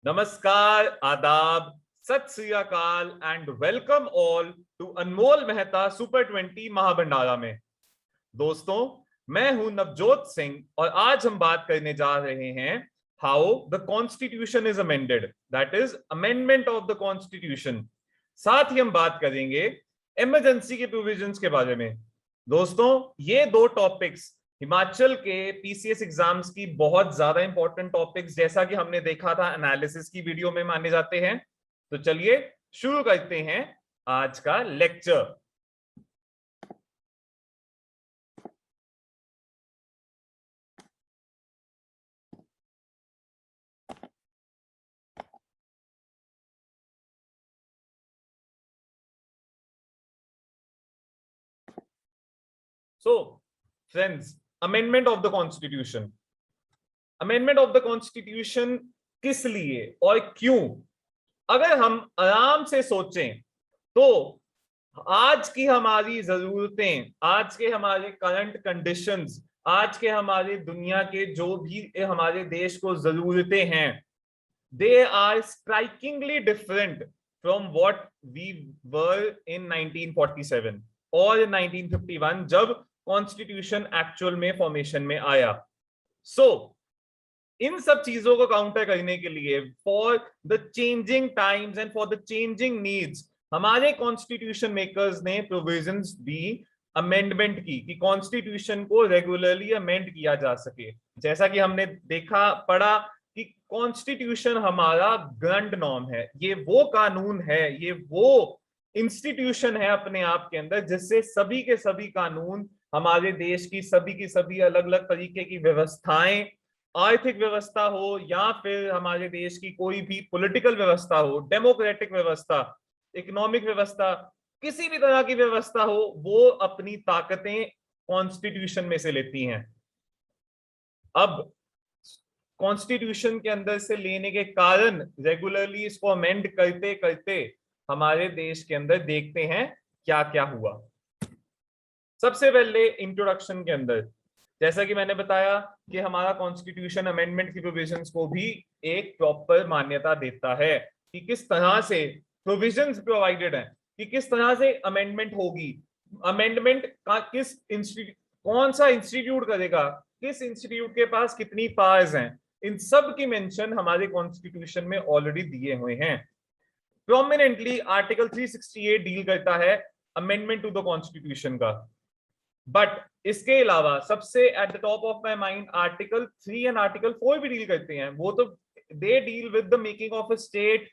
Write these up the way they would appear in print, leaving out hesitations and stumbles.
नमस्कार, आदाब, सत श्री अकाल and welcome all to Anmol Mehta super 20 महाभंडारा में। दोस्तों, मैं हूं नवजोत सिंह और आज हम बात करने जा रहे हैं how the constitution is amended, that is amendment of the constitution. साथ ही हम बात करेंगे इमरजेंसी के प्रोविजंस के बारे में। दोस्तों, ये दो टॉपिक्स हिमाचल के पीसीएस एग्जाम्स की बहुत ज्यादा इंपॉर्टेंट टॉपिक्स, जैसा कि हमने देखा था एनालिसिस की वीडियो में, माने जाते हैं। तो चलिए शुरू करते हैं आज का lecture. So friends, amendment of the constitution. Amendment of the constitution किस लिए और क्यों? अगर हम आराम से सोचें तो आज की हमारी जरूरतें, आज के हमारे करंट कंडीशंस, आज के हमारे दुनिया के जो भी हमारे देश को जरूरतें हैं, they are strikingly different from what we were in 1947 और 1951 जब कॉन्स्टिट्यूशन एक्चुअल में फॉर्मेशन में आया। सो इन सब चीजों को काउंटर करने के लिए, for the changing times and for the changing needs, हमारे कॉन्स्टिट्यूशन मेकर्स ने प्रोविजंस दी अमेंडमेंट की, कि कॉन्स्टिट्यूशन को रेगुलरली अमेंड किया जा सके। जैसा कि हमने देखा पढ़ा कि कॉन्स्टिट्यूशन हमारा ग्रैंड नॉर्म है, ये वो कानून है, ये वो इंस्टीट्यूशन है अपने आप के अंदर जिससे सभी के सभी कानून, हमारे देश की सभी अलग अलग तरीके की व्यवस्थाएं, आर्थिक व्यवस्था हो या फिर हमारे देश की कोई भी पॉलिटिकल व्यवस्था हो, डेमोक्रेटिक व्यवस्था, इकोनॉमिक व्यवस्था, किसी भी तरह की व्यवस्था हो, वो अपनी ताकतें कॉन्स्टिट्यूशन में से लेती हैं। अब कॉन्स्टिट्यूशन के अंदर से लेने के कारण रेगुलरली इसको अमेंड करते करते हमारे देश के अंदर देखते हैं क्या क्या हुआ। सबसे पहले इंट्रोडक्शन के अंदर जैसा कि मैंने बताया कि हमारा कॉन्स्टिट्यूशन अमेंडमेंट की प्रोविजंस को भी एक प्रॉपर मान्यता देता है कि किस तरह से प्रोविजंस प्रोवाइडेड हैं, कि किस तरह से अमेंडमेंट होगी, अमेंडमेंट का किस इंस्टीट्यूट, कौन सा इंस्टीट्यूट करेगा, किस इंस्टीट्यूट के पास कितनी पावर्स हैं, इन सब की मेंशन हमारे कॉन्स्टिट्यूशन में ऑलरेडी दिए हुए हैं। प्रोमिनेंटली आर्टिकल 368 डील करता है अमेंडमेंट टू द कॉन्स्टिट्यूशन का, बट इसके अलावा सबसे at the top of my mind article 3 and article 4 भी डील करते हैं। वो तो they deal with the making of a state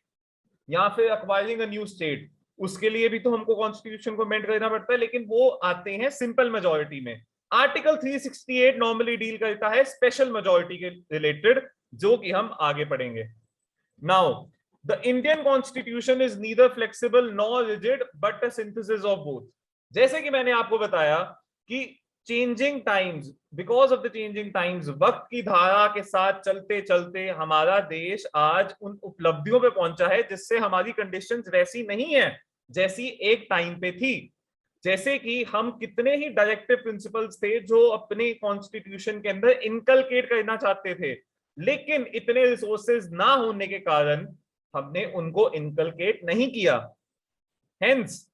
या फिर एक्वायरिंग अ न्यू स्टेट, उसके लिए भी तो हमको कॉन्स्टिट्यूशन को अमेंड करना पड़ता है, लेकिन वो आते हैं सिंपल मेजॉरिटी में। आर्टिकल 368 नॉर्मली डील करता है स्पेशल मेजॉरिटी के रिलेटेड, जो कि हम आगे पढ़ेंगे। Now the Indian constitution is neither flexible nor rigid but a synthesis of both. जैसे कि मैंने आपको बताया कि changing times, because of the changing times, वक्त की धारा के साथ चलते चलते हमारा देश आज उन उपलब्धियों पे पहुंचा है जिससे हमारी कंडीशंस वैसी नहीं है जैसी एक टाइम पे थी। जैसे कि हम कितने ही डायरेक्टिव प्रिंसिपल्स थे जो अपने कॉन्स्टिट्यूशन के अंदर इनकलकेट करना चाहते थे, लेकिन इतने रिसोर्सेज ना होने के कारण हमने उनको इनकलकेट नहीं किया। हेंस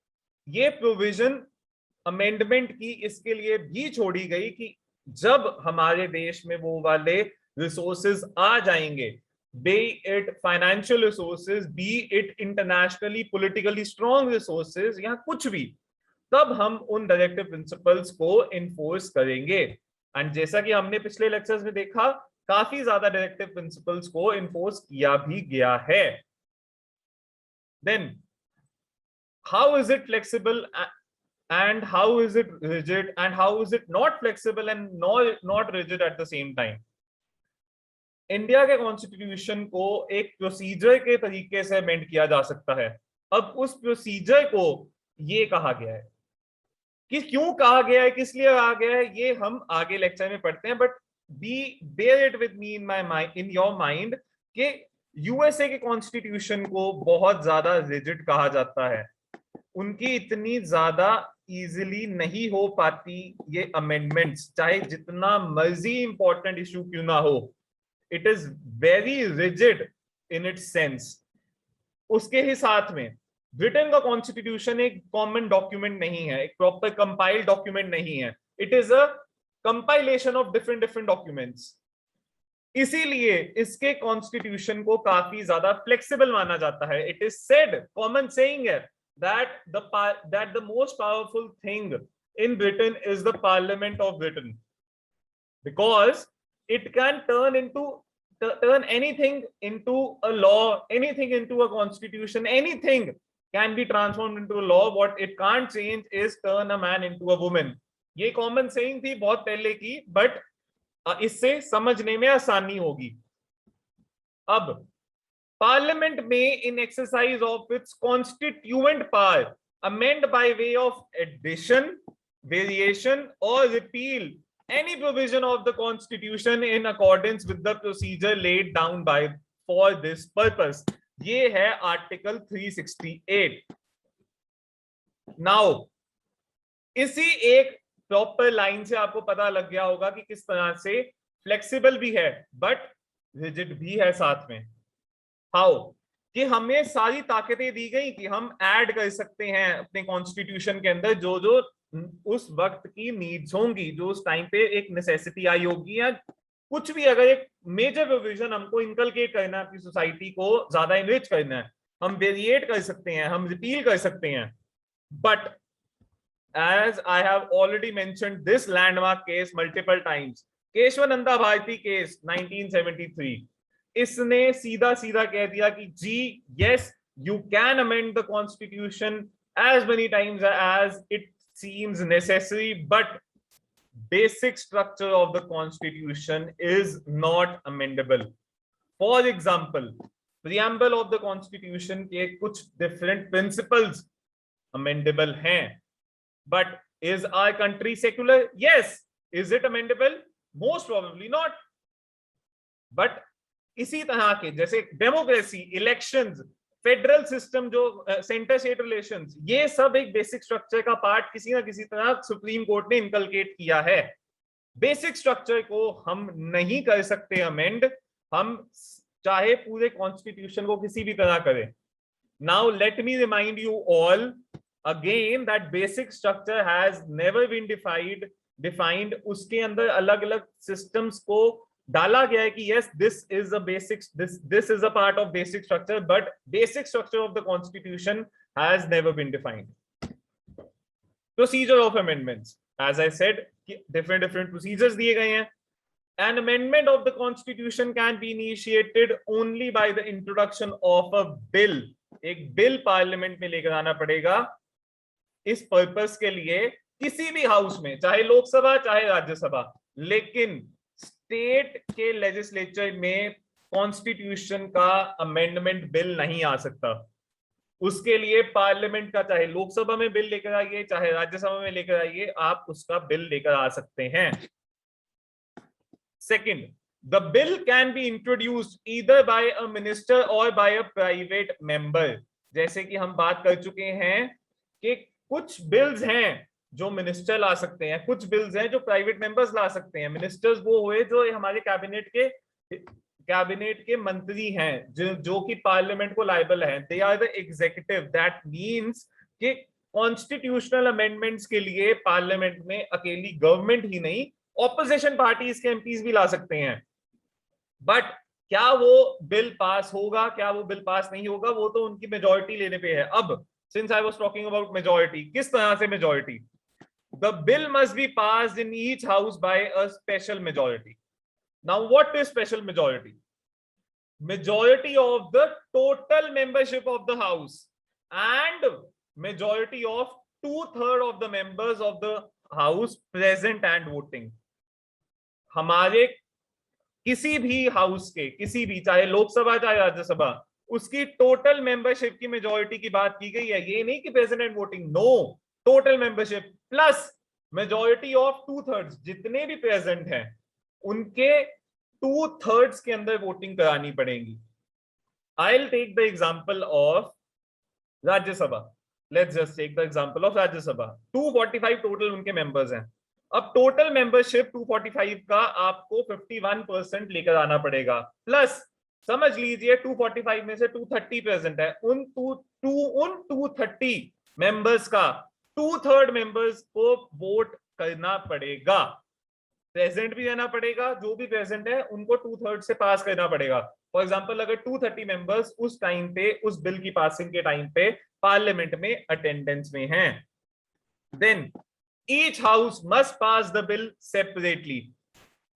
ये प्रोविजन अमेंडमेंट की इसके लिए भी छोड़ी गई कि जब हमारे देश में वो वाले रिसोर्सेज आ जाएंगे, B it financial resources, B it internationally politically strong resources या कुछ भी, तब हम उन डायरेक्टिव प्रिंसिपल्स को इन्फोर्स करेंगे। एंड जैसा कि हमने पिछले लेक्चर्स में देखा, काफी ज्यादा डायरेक्टिव प्रिंसिपल्स को इन्फोर्स किया भी गया है। Then how is it flexible and how is it rigid and how is it not flexible and not rigid at the same time? India के कॉन्स्टिट्यूशन को एक प्रोसीजर के तरीके से अमेंड किया जा सकता है। अब उस प्रोसीजर को ये कहा गया है, कि क्यों कहा गया है, किस लिए कहा गया है, ये हम आगे लेक्चर में पढ़ते हैं। But be bear it with me in my mind, in your mind, कि यूएसए के कॉन्स्टिट्यूशन को बहुत ज्यादा रिजिड कहा जाता है। उनकी इतनी ज्यादा इजीली नहीं हो पाती ये अमेंडमेंट्स, चाहे जितना मर्जी इंपॉर्टेंट इशू क्यों ना हो। It is very rigid in its sense. उसके ही साथ में ब्रिटेन का कॉन्स्टिट्यूशन एक कॉमन डॉक्यूमेंट नहीं है, एक प्रॉपर कंपाइल्ड डॉक्यूमेंट नहीं है, it is a compilation of different different documents. इसीलिए इसके कॉन्स्टिट्यूशन को काफी ज्यादा फ्लेक्सिबल माना जाता है। It is said, common saying है, that the most powerful thing in Britain is the Parliament of Britain, because it can turn anything into a law, anything into a constitution, anything can be transformed into a law. What it can't change is turn a man into a woman. ये common saying थी बहुत पहले की, but इससे समझने में आसानी होगी। अब पार्लियामेंट में in exercise of its constituent power amend by way of addition, variation और repeal any provision of the constitution in accordance with the procedure laid down by for this purpose. ये है आर्टिकल 368। नाउ इसी एक proper line से आपको पता लग गया होगा कि किस तरह से फ्लेक्सिबल भी है बट रिजिड भी है साथ में। हाउ कि हमें सारी ताकतें दी गई कि हम ऐड कर सकते हैं अपने कॉन्स्टिट्यूशन के अंदर जो जो उस वक्त की नीड्स होंगी, जो उस टाइम पे एक नेसेसिटी आई होगी, या कुछ भी अगर एक मेजर प्रोविजन हमको इनकलकेट करना है, अपनी सोसाइटी को ज्यादा इनरिच करना है, हम वेरिएट कर सकते हैं, हम रिपील कर सकते हैं। But as I have already mentioned this landmark case multiple times, Keshavananda Bharati case 1973, इसने सीधा सीधा कह दिया कि जी yes you can amend the constitution as many times as it seems necessary, but basic structure of the constitution is not amendable. For example, preamble of the constitution के कुछ different principles amendable हैं, but is our country secular? Yes. Is it amendable? Most probably not. But इसी तरह के जैसे democracy, elections, federal system, जो centre state relations, ये सब एक बेसिक स्ट्रक्चर का पार्ट किसी ना किसी तरह सुप्रीम कोर्ट ने इनकलकेट किया है। बेसिक स्ट्रक्चर को हम नहीं कर सकते अमेंड, हम चाहे पूरे कॉन्स्टिट्यूशन को किसी भी तरह करें। Now let me remind you all again that basic structure has never been defined. उसके अंदर अलग अलग सिस्टम्स को डाला गया है कि yes this is a basic, this is a part of basic structure, but basic structure of the constitution has never been defined. Procedure of amendments, as I said, different procedures दिए गए हैं। An amendment of the constitution can be initiated only by the introduction of a bill. एक bill parliament में लेकर आना पड़ेगा इस purpose के लिए, किसी भी हाउस में, चाहे लोकसभा चाहे राज्यसभा। लेकिन स्टेट के लेजिस्लेचर में कॉन्स्टिट्यूशन का अमेंडमेंट बिल नहीं आ सकता। उसके लिए पार्लियामेंट का, चाहे लोकसभा में बिल लेकर आइए चाहे राज्यसभा में लेकर आइए, आप उसका बिल लेकर आ सकते हैं। Second, the bill can be introduced either by a minister और बाय अ प्राइवेट मेंबर। जैसे कि हम बात कर चुके हैं कि कुछ बिल्स हैं जो मिनिस्टर ला सकते हैं, कुछ बिल्स हैं जो प्राइवेट मेंबर्स ला सकते हैं। मिनिस्टर्स वो हुए जो हमारे कैबिनेट के मंत्री हैं, जो कि पार्लियामेंट को लायबल हैं। They are the executive. That means कि कॉन्स्टिट्यूशनल अमेंडमेंट्स के लिए पार्लियामेंट में अकेली गवर्नमेंट ही नहीं, ऑपोजिशन पार्टीज के एमपीज भी ला सकते हैं। बट क्या वो बिल पास होगा, क्या वो बिल पास नहीं होगा, वो तो उनकी मेजॉरिटी लेने पे है। अब since I was talking about majority, किस तरह से majority? The bill must be passed in each house by a special majority. Now, what is special majority? Majority of the total membership of the house and majority of 2/3 of the members of the house present and voting. हमारे किसी भी house के, किसी भी, चाहे लोकसभा चाहे राज्यसभा, उसकी total membership की मेजॉरिटी की बात की गई है। ये नहीं कि present and voting, no, total membership plus majority of 2/3, जितने भी प्रेजेंट हैं उनके 2/3 के अंदर वोटिंग करानी पड़ेगी। I will take the example of Rajya Sabha. Let's just take the example of Rajya Sabha. 245 total उनके मेंबर्स हैं। अब टोटल मेंबरशिप 245 का आपको 51% लेकर आना पड़ेगा, प्लस समझ लीजिए 245 में से 230 प्रेजेंट है, उन 230 मेंबर्स का 2/3 मेंबर्स को वोट करना पड़ेगा, प्रेजेंट भी रहना पड़ेगा, जो भी प्रेजेंट है उनको 2/3 से पास करना पड़ेगा। फॉर एग्जांपल अगर 230 मेंबर्स उस टाइम पे, उस बिल की पासिंग के टाइम पे पार्लियामेंट में अटेंडेंस में हैं, then each house must pass the bill separately.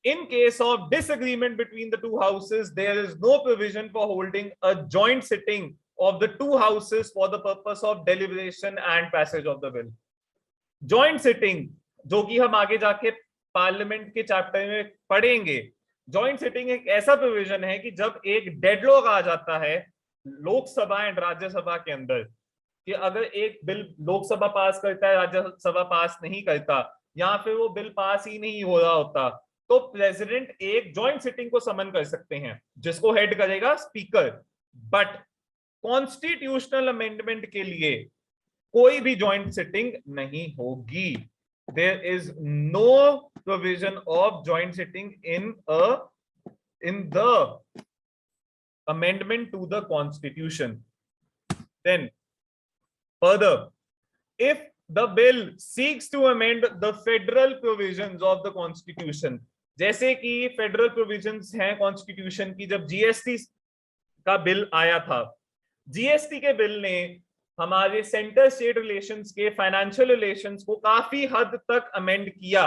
In case of disagreement between the two houses, there is no provision for holding a joint sitting of the two houses for the purpose of deliberation and passage of the bill. Joint sitting, जो कि हम आगे जाके parliament के chapter में पढ़ेंगे, joint sitting एक ऐसा प्रोविजन है कि जब एक डेडलॉक आ जाता है लोकसभा एंड राज्यसभा के अंदर, कि अगर एक बिल लोकसभा पास करता है, राज्यसभा पास नहीं करता, या फिर वो बिल पास ही नहीं हो रहा होता, तो प्रेसिडेंट एक जॉइंट सिटिंग को समन कर सकते हैं जिसको हेड करेगा स्पीकर। बट कॉन्स्टिट्यूशनल अमेंडमेंट के लिए कोई भी जॉइंट सिटिंग नहीं होगी। There is no provision of joint sitting in the amendment to the constitution. Then further, if the bill seeks to amend the federal provisions of the constitution, जैसे कि federal provisions हैं constitution की, जब GST का bill आया था, GST के bill ने हमारे सेंटर स्टेट रिलेशंस के फाइनेंशियल रिलेशंस को काफी हद तक अमेंड किया।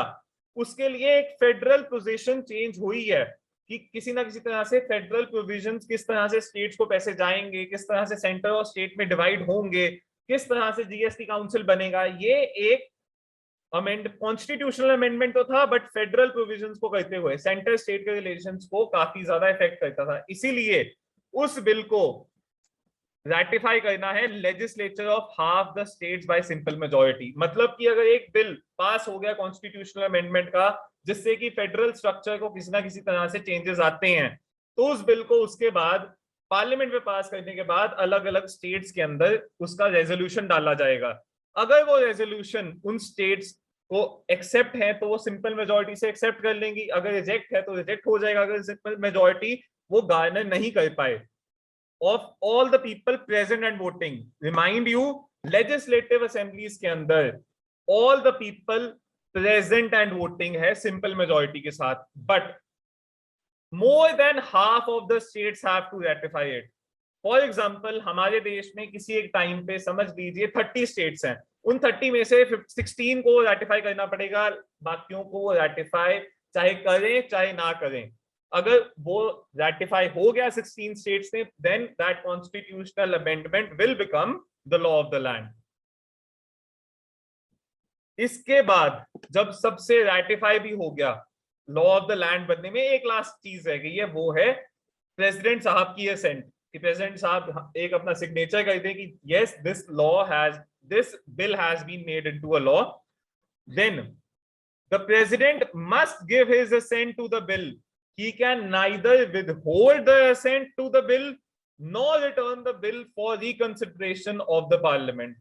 उसके लिए एक फेडरल पोजीशन चेंज हुई है कि किसी ना किसी तरह से फेडरल प्रोविजंस, किस तरह से स्टेट्स को पैसे जाएंगे, किस तरह से सेंटर और स्टेट में डिवाइड होंगे, किस तरह से जीएसटी काउंसिल बनेगा, ये एक कॉन्स्टिट्यूशनल अमेंडमेंट तो था, बट फेडरल प्रोविजंस को करते हुए सेंटर स्टेट के रिलेशंस को काफी ज्यादा इफेक्ट करता था। इसीलिए उस बिल को रैटिफाई करना है legislature of half the states bye simple majority. मतलब कि अगर एक बिल पास हो गया कॉन्स्टिट्यूशनल अमेंडमेंट का, जिससे कि फेडरल स्ट्रक्चर को किसी ना किसी तरह से चेंजेस आते हैं, तो उस बिल को उसके बाद पार्लियामेंट में पास करने के बाद अलग अलग स्टेट्स के अंदर उसका रेजोल्यूशन डाला जाएगा। अगर वो रेजोल्यूशन उन स्टेट्स को एक्सेप्ट है तो वो सिंपल मेजॉरिटी से एक्सेप्ट कर लेंगी, अगर रिजेक्ट है तो रिजेक्ट हो जाएगा, अगर सिंपल मेजॉरिटी वो गार्नर नहीं कर पाए of all the people present and voting. Remind you, legislative assemblies के अंदर all the people present and voting है simple majority के साथ, but more than half of the states have to ratify it. For example, हमारे देश में किसी एक टाइम पे समझ लीजिए 30 स्टेट्स हैं, उन 30 में से 16 को रैटिफाई करना पड़ेगा, बाकियों को रैटिफाई चाहे करें चाहे ना करें। अगर वो रैटिफाई हो गया 16 स्टेट्स ने, then that constitutional amendment will become the law of the land. इसके बाद जब सबसे रैटिफाई भी हो गया, लॉ ऑफ द लैंड बनने में एक लास्ट चीज रह गई है, वो है प्रेसिडेंट साहब की असेंट, कि प्रेसिडेंट साहब एक अपना सिग्नेचर कर दें कि yes this bill has been made into a law. Then the president must give his assent to the bill. He can neither withhold the assent to the bill nor return the bill for reconsideration of the parliament.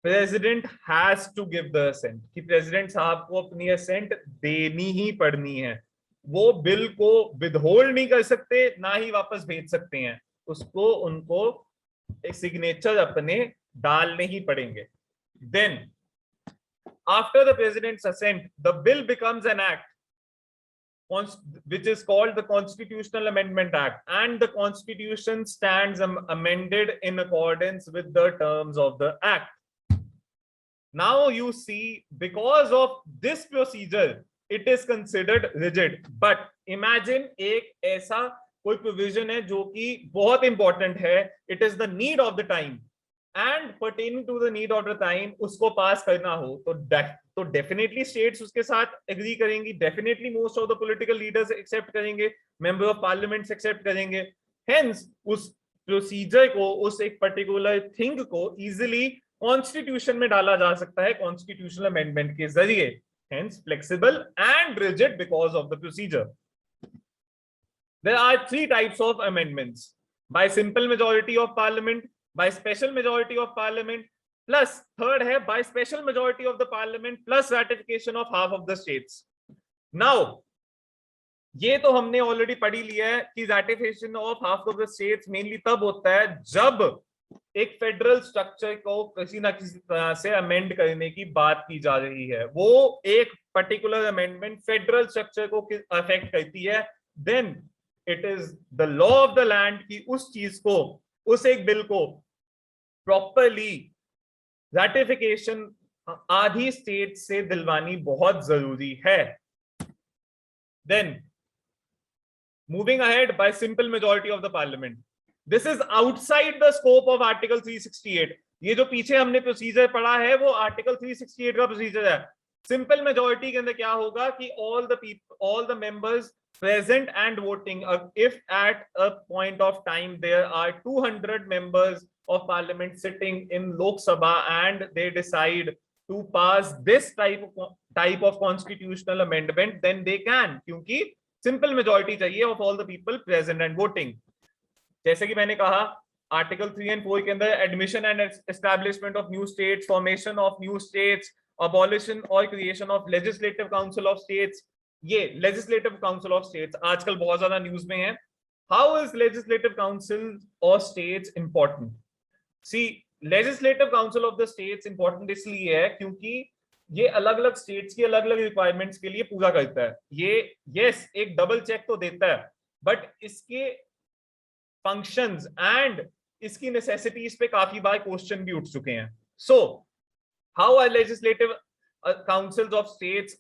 President has to give the assent, कि president साहब को अपनी assent देनी ही पड़नी है। वो bill को withhold नहीं कर सकते, ना ही वापस भेज सकते हैं, उसको उनको एक सिग्नेचर अपने डालने ही पड़ेंगे। Then after the president's assent, the bill becomes an act which is called the Constitutional Amendment Act, and the Constitution stands amended in accordance with the terms of the Act. Now you see, because of this procedure, it is considered rigid. But imagine एक ऐसा कोई provision है जो कि बहुत important है, it is the need of the time, and pertaining to the need of the time उसको पास करना हो तो डेफिनेटली स्टेट्स उसके साथ एग्री करेंगी, definitely most of the political leaders accept करेंगे, मेंबर ऑफ पार्लियामेंट एक्सेप्ट करेंगे। हेंस उस प्रोसीजर को, उस एक पर्टिकुलर थिंग को इजीली कॉन्स्टिट्यूशन में डाला जा सकता है कॉन्स्टिट्यूशनल अमेंडमेंट के जरिए। Hence flexible and rigid because of the procedure. There are 3 types of amendments: by simple majority of parliament, by special majority of parliament, plus third है by special majority of the parliament plus ratification of half of the states. Now ये तो हमने already पढ़ी लिया है कि ratification of half of the states mainly तब होता है जब एक फेडरल स्ट्रक्चर को किसी ना किसी तरह से अमेंड करने की बात की जा रही है, वो एक पर्टिकुलर अमेंडमेंट फेडरल स्ट्रक्चर को अफेक्ट करती है, then it is the law of the land कि उस चीज को, उस एक बिल को प्रॉपरली रैटिफिकेशन आधी स्टेट से दिलवानी बहुत जरूरी है। Then moving ahead by simple majority of the parliament, this is outside the scope of article 368। ये जो पीछे हमने प्रोसीजर पढ़ा है वो आर्टिकल 368 का प्रोसीजर है। सिंपल मेजॉरिटी के अंदर क्या होगा कि all the members present and voting, if at a point of time there are 200 members of parliament sitting in Lok Sabha and they decide to pass this type of constitutional amendment, then they can, क्योंकि simple majority चाहिए of all the people present and voting. जैसे कि मैंने कहा article 3 and 4 के अंदर admission and establishment of new states, formation of new states, abolition और creation of legislative council of states. ये लेजिस्लेटिव काउंसिल ऑफ स्टेट्स आजकल बहुत ज्यादा न्यूज में है। How is legislative council of states important? See, legislative council of the states important इसलिए है क्योंकि ये अलग अलग स्टेट्स की अलग अलग रिक्वायरमेंट्स के लिए पूरा करता है। ये यस एक डबल चेक तो देता है, बट इसके फंक्शंस एंड इसकी नेसेसिटीज पे काफी बार क्वेश्चन भी उठ चुके हैं। So how are legislative councils of states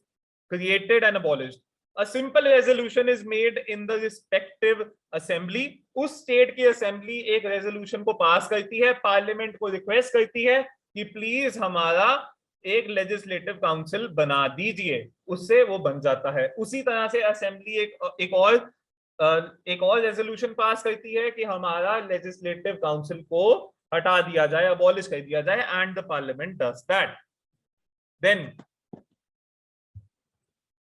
created and abolished? A simple resolution is made in the respective assembly। उस स्टेट की असेंबली एक रेजोल्यूशन को पास करती है, पार्लियामेंट को रिक्वेस्ट करती है कि प्लीज हमारा एक लेजिस्लेटिव काउंसिल बना दीजिए, उससे वो बन जाता है। उसी तरह से असेंबली एक और रेजोल्यूशन पास करती है कि हमारा लेजिस्लेटिव काउंसिल को हटा दिया जाए, अबॉलिश कर दिया जाए, and the parliament does that. Then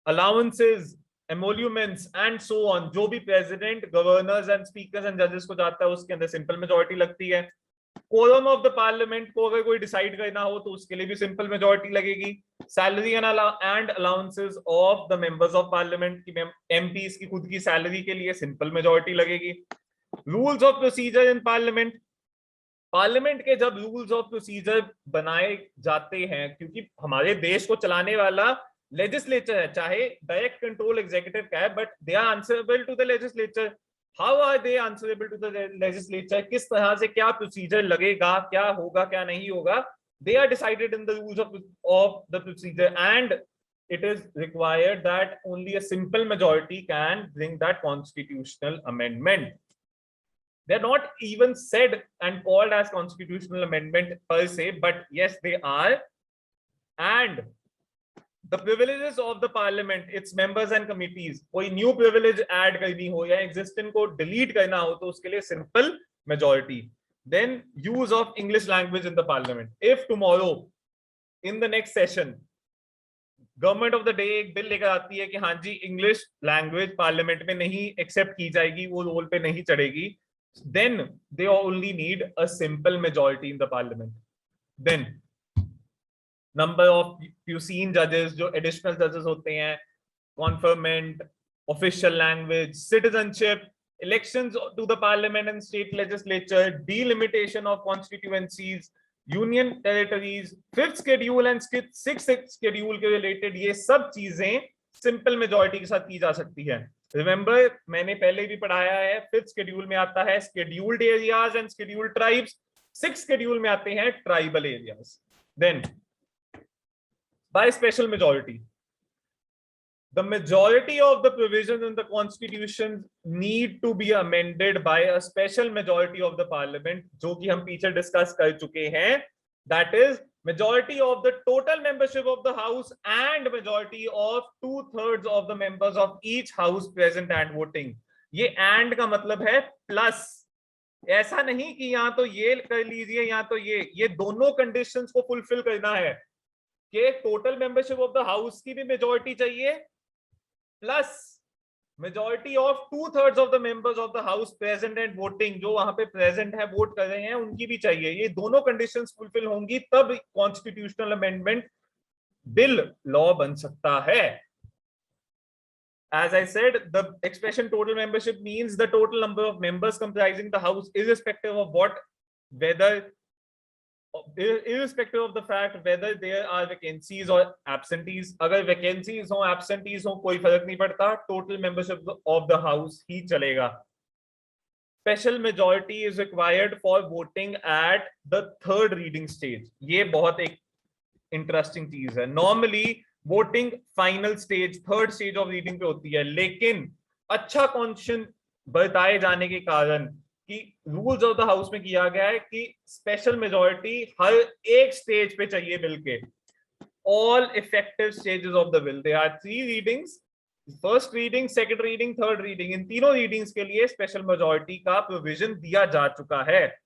allowances, emoluments and so on, जो भी president, governors and speakers and जजेस को जाता है उसके अंदर सिंपल मेजॉरिटी लगती है। कोरम ऑफ द पार्लियामेंट को अगर कोई डिसाइड करना हो तो उसके लिए भी सिंपल मेजॉरिटी लगेगी। Salary and allowances of the members of parliament की, एमपीज की खुद की सैलरी के लिए सिंपल मेजॉरिटी लगेगी। Rules of procedure in parliament, parliament के जब रूल्स ऑफ प्रोसीजर बनाए जाते हैं, क्योंकि हमारे देश को चलाने वाला लेजिस्लेचर है, चाहे डायरेक्ट कंट्रोल एग्जीक्यूटिव का है, but they are answerable to the legislature. How are they answerable to the legislature? किस तरह से क्या प्रोसीजर लगेगा, क्या होगा, क्या नहीं होगा, they are decided in the rules of the procedure, and it is required that only a simple majority can bring that constitutional amendment. They're not even said and called as constitutional amendment per se, but yes they are. And the privileges of the parliament, its members and committees, कोई new privilege add करनी हो या existing को delete करना हो तो उसके लिए simple majority. Then use of English language in the parliament. If tomorrow in the next session government of the day एक बिल लेकर आती है कि हाँ जी इंग्लिश लैंग्वेज पार्लियामेंट में नहीं एक्सेप्ट की जाएगी, वो रोल पे नहीं चढ़ेगी, then they only need a simple majority in the parliament. Then number of pucine judges, जो additional judges होते हैं, conferment, official language, citizenship, elections to the parliament and state legislature, delimitation of constituencies, union territories, fifth schedule and sixth schedule के related ये सब चीजें simple majority के साथ की जा सकती है। Remember, मैंने पहले भी पढ़ाया है, fifth schedule में आता है scheduled areas and scheduled tribes, sixth schedule में आते हैं tribal areas. Then by special majority, the majority of the provisions in the constitution need to be amended by a special majority of the parliament, जो कि हम पीछे discuss कर चुके हैं, that is majority of the total membership of the house and majority of 2/3 of the members of each house present and voting. ये and का मतलब है प्लस, ऐसा नहीं कि यहाँ तो ये कर लीजिए यहाँ तो ये दोनों कंडीशंस को फुलफिल करना है कि total membership of the house की भी मेजॉरिटी चाहिए plus majority of 2/3 of the members of the house present and voting, जो वहां पे प्रेजेंट है वोट कर रहे हैं उनकी भी चाहिए। ये दोनों कंडीशंस फुलफिल होंगी तब कॉन्स्टिट्यूशनल अमेंडमेंट बिल लॉ बन सकता है। As I said, the expression total membership means the total number of members comprising the house, irrespective of irrespective of the fact whether there are vacancies or absentees. अगर vacancies हो absentees हो कोई फर्क नहीं पड़ता, total membership of the house ही चलेगा. Special majority is required for voting at the third reading stage. ये बहुत एक interesting चीज है. Normally voting final stage, third stage of reading पे होती है, लेकिन अच्छा कॉन्शियस बताए जाने के कारण कि रूल्स ऑफ द हाउस में किया गया है कि स्पेशल मेजॉरिटी हर एक स्टेज पे चाहिए बिल के. All effective stages of the bill, there are 3 readings, first reading, second reading, third reading. इन तीनों रीडिंग्स के लिए स्पेशल मेजॉरिटी का प्रोविजन दिया जा चुका है.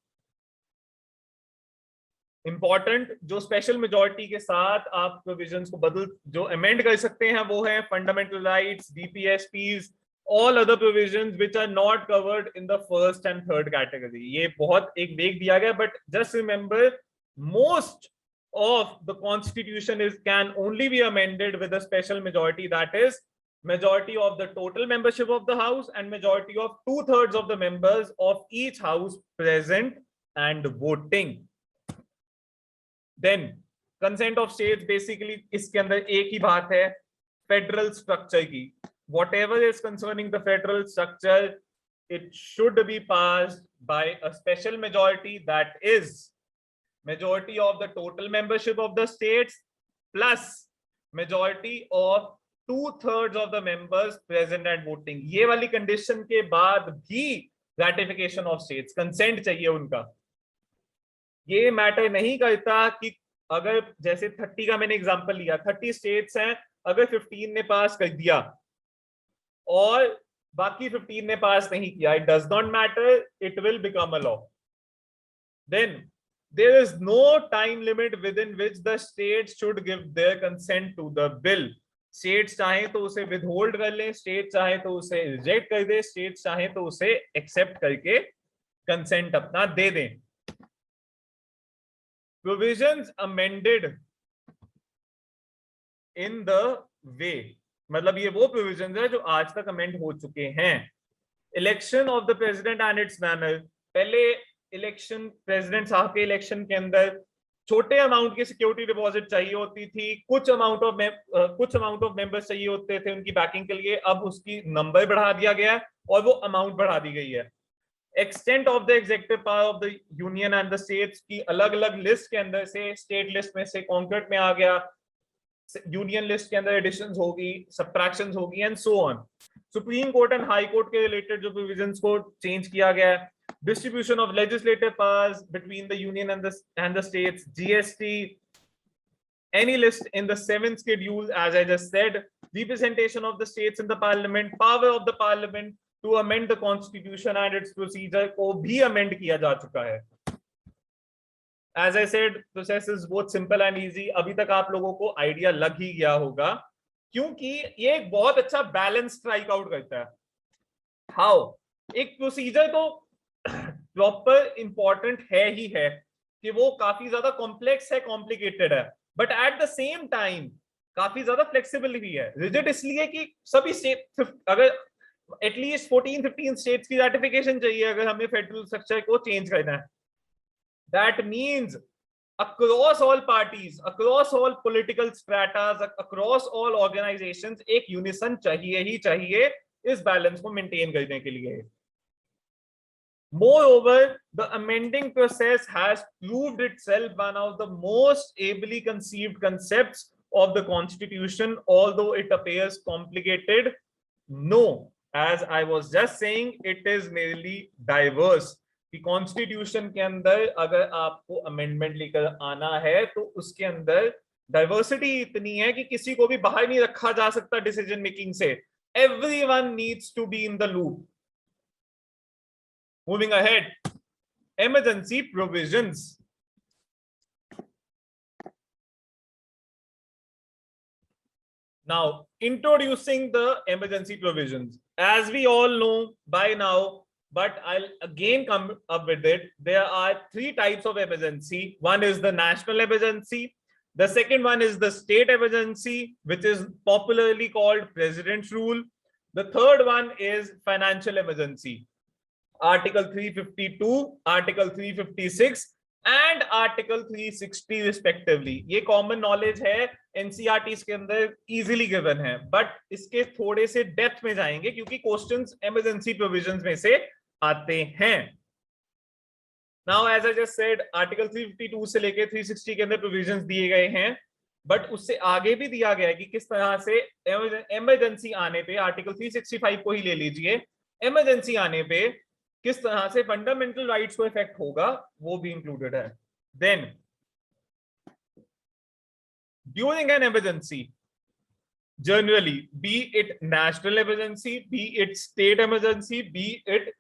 इंपॉर्टेंट, जो स्पेशल मेजॉरिटी के साथ आप प्रोविजंस को जो अमेंड कर सकते हैं वो है fundamental rights, DPSPs, all other provisions which are not covered in the first and third category. ये बहुत एक वेग दिया गया, but just remember most of the constitution can only be amended with a special majority, that is majority of the total membership of the house and majority of 2/3 of the members of each house present and voting. Then consent of states, basically इसके अंदर एक ही बात है federal structure की. Whatever is concerning the federal structure, it should be passed by a special majority, that is majority of the total membership of the states plus majority of 2/3 of the members present and voting. ये वाली condition के बाद भी ratification of states, consent चाहिए उनका. ये matter नहीं करता कि अगर जैसे 30 का मैंने एग्जांपल लिया, 30 स्टेट्स हैं, अगर 15 ने पास कर दिया और बाकी 15 ने पास नहीं किया, it does not matter, it will become a law. Then there is no time limit within which the states should give their consent to the bill. States चाहे तो उसे withhold कर लें, states चाहे तो उसे reject कर दे, states चाहे तो उसे accept करके consent अपना दे दें. Provisions amended in the way, मतलब ये वो प्रोविजन है जो आज तक अमेंड हो चुके हैं. Election of the president and it's manner. पहले इलेक्शन, प्रेसिडेंट साहब के इलेक्शन के अंदर छोटे अमाउंट की सिक्योरिटी डिपॉजिट चाहिए होती थी, कुछ अमाउंट ऑफ मेंबर्स चाहिए होते थे उनकी बैकिंग के लिए. अब उसकी नंबर बढ़ा दिया गया और वो अमाउंट बढ़ा दी गई है. Extent of the executive power of the union and the states की अलग अलग लिस्ट के अंदर से स्टेट लिस्ट में से कॉन्करेट में आ गया, यूनियन लिस्ट के अंदर एडिशंस होगी, सब्ट्रैक्शंस होगी and so on. Supreme court and high court के रिलेटेड जो प्रोविजंस को चेंज किया गया है. Distribution of legislative powers between the union and the states, GST, any list in the 7th schedule, as I just said, representation of the states in the parliament, power of the parliament to amend the constitution and its procedure को भी amend किया जा चुका है. As I said, process is both simple and easy. अभी तक आप लोगों को आइडिया लग ही गया होगा क्योंकि ये एक बहुत अच्छा बैलेंस स्ट्राइक आउट करता है. हाउ? एक प्रोसीजर तो प्रॉपर इंपॉर्टेंट है ही है कि वो काफी ज्यादा कॉम्प्लेक्स है, कॉम्प्लिकेटेड है, but at the same time काफी ज्यादा फ्लेक्सिबल भी है. रिजिड इसलिए कि सभी स्टेट, अगर एटलीस्ट 14-15 स्टेट्स की रैटिफिकेशन चाहिए अगर हमें फेडरल स्ट्रक्चर को चेंज करना है. That means across all parties, across all political stratas, across all organizations एक यूनिसन चाहिए ही चाहिए इस बैलेंस को मेंटेन करने के लिए. Moreover, the amending process has proved itself one of the most ably conceived concepts of the Constitution, although it appears complicated. No, as I was just saying, it is merely diverse. कि constitution के अंदर अगर आपको amendment लेकर आना है तो उसके अंदर डाइवर्सिटी इतनी है कि किसी को भी बाहर नहीं रखा जा सकता डिसीजन मेकिंग से. Everyone needs to be in the loop. Moving ahead, emergency provisions. Now, introducing the emergency provisions. As we all know by now, but I'll again come up with it. There are 3 types of emergency. One is the national emergency. The second one is the state emergency, which is popularly called president's rule. The third one is financial emergency. Article 352, Article 356 and Article 360 respectively. ये common knowledge है, NCERT के अंदर easily given है, but इसके थोड़े से depth में जाएंगे क्योंकि क्वेश्चंस emergency provisions में से आते हैं. Now as I just said, Article 352 से लेके 360 के अंदर provisions दिए गए हैं, बट उससे आगे भी दिया गया है कि किस तरह से इमरजेंसी आने पे, आर्टिकल 365 को ही ले लीजिए, इमरजेंसी आने पे किस तरह से फंडामेंटल राइट्स को इफेक्ट होगा, वो भी इंक्लूडेड है. Then during an emergency, generally be it national emergency, be it state emergency, be it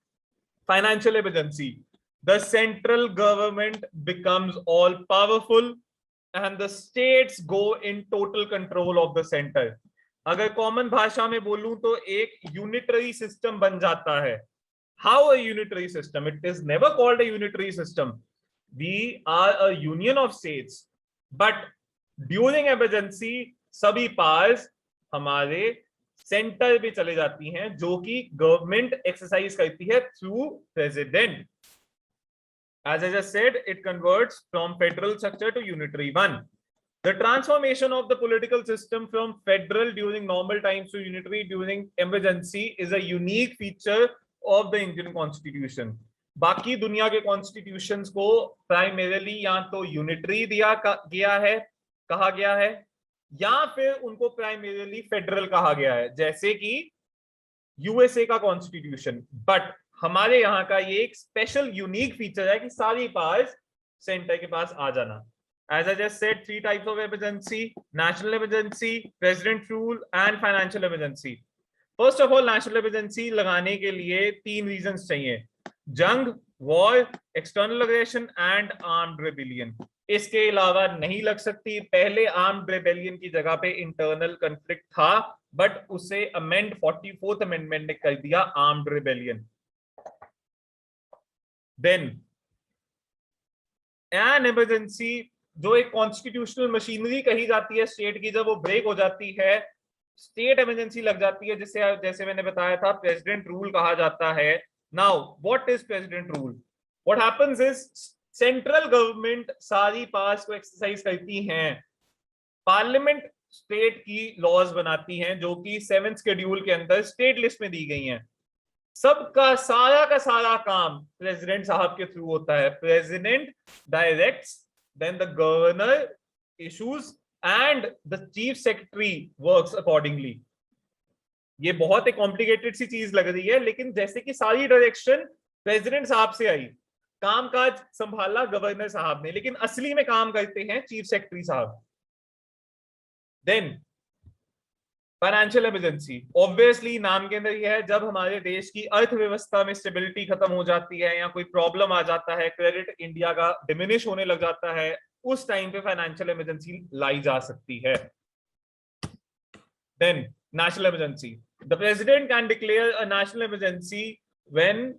financial emergency, the central government becomes all powerful and the states go in total control of the center. अगर common भाषा में बोलूं तो एक unitary system बन जाता है. How a unitary system? It is never called a unitary system. We are a union of states, but during emergency सभी पावर्स हमारे सेंटर में चले जाती हैं, जो कि गवर्नमेंट एक्सरसाइज करती है through president. As I just said, it converts from federal structure to unitary one. The transformation of the political system from federal during normal times to unitary during emergency is a unique feature of the Indian Constitution. बाकी दुनिया के constitutions को primarily या तो unitary दिया गया है, कहा गया है, या फिर उनको प्राइमरीली फेडरल कहा गया है, जैसे कि यूएसए का कॉन्स्टिट्यूशन. बट हमारे यहाँ का ये एक स्पेशल यूनिक फीचर है कि सारी पावर्स सेंटर के पास आ जाना. As I just said, 3 types of emergency: national emergency, president rule and financial emergency. First of all, national emergency लगाने के लिए 3 reasons चाहिए: जंग, war, external aggression and armed rebellion. इसके अलावा नहीं लग सकती. पहले आर्म्ड रेबेलियन की जगह पे इंटरनल कॉन्फ्लिक्ट था, बट उसे अमेंड 44th अमेंडमेंट ने कर दिया armed rebellion. Then an emergency, जो एक कॉन्स्टिट्यूशनल मशीनरी कही जाती है स्टेट की, जब वो ब्रेक हो जाती है, स्टेट इमरजेंसी लग जाती है, जिसे जैसे मैंने बताया था प्रेसिडेंट रूल कहा जाता है. Now what is president rule? What happens is central government सारी पावर्स को एक्सरसाइज करती हैं, पार्लियामेंट स्टेट की लॉज बनाती हैं जो कि 7th शेड्यूल के अंदर स्टेट लिस्ट में दी गई हैं. सबका सारा का सारा काम प्रेसिडेंट साहब के थ्रू होता है. President directs, then the governor issues and the chief secretary works accordingly. ये बहुत एक कॉम्प्लिकेटेड सी चीज लग रही है, लेकिन जैसे कि सारी डायरेक्शन प्रेसिडेंट साहब से आई, कामकाज संभाला गवर्नर साहब ने, लेकिन असली में काम करते हैं चीफ सेक्रेटरी साहब. देन फाइनेंशियल इमरजेंसी, ऑब्वियसली नाम के अंदर यह है, जब हमारे देश की अर्थव्यवस्था में स्टेबिलिटी खत्म हो जाती है या कोई प्रॉब्लम आ जाता है, क्रेडिट इंडिया का डिमिनिश होने लग जाता है, उस टाइम पे फाइनेंशियल इमरजेंसी लाई जा सकती है. Then national emergency, the president can declare a national emergency when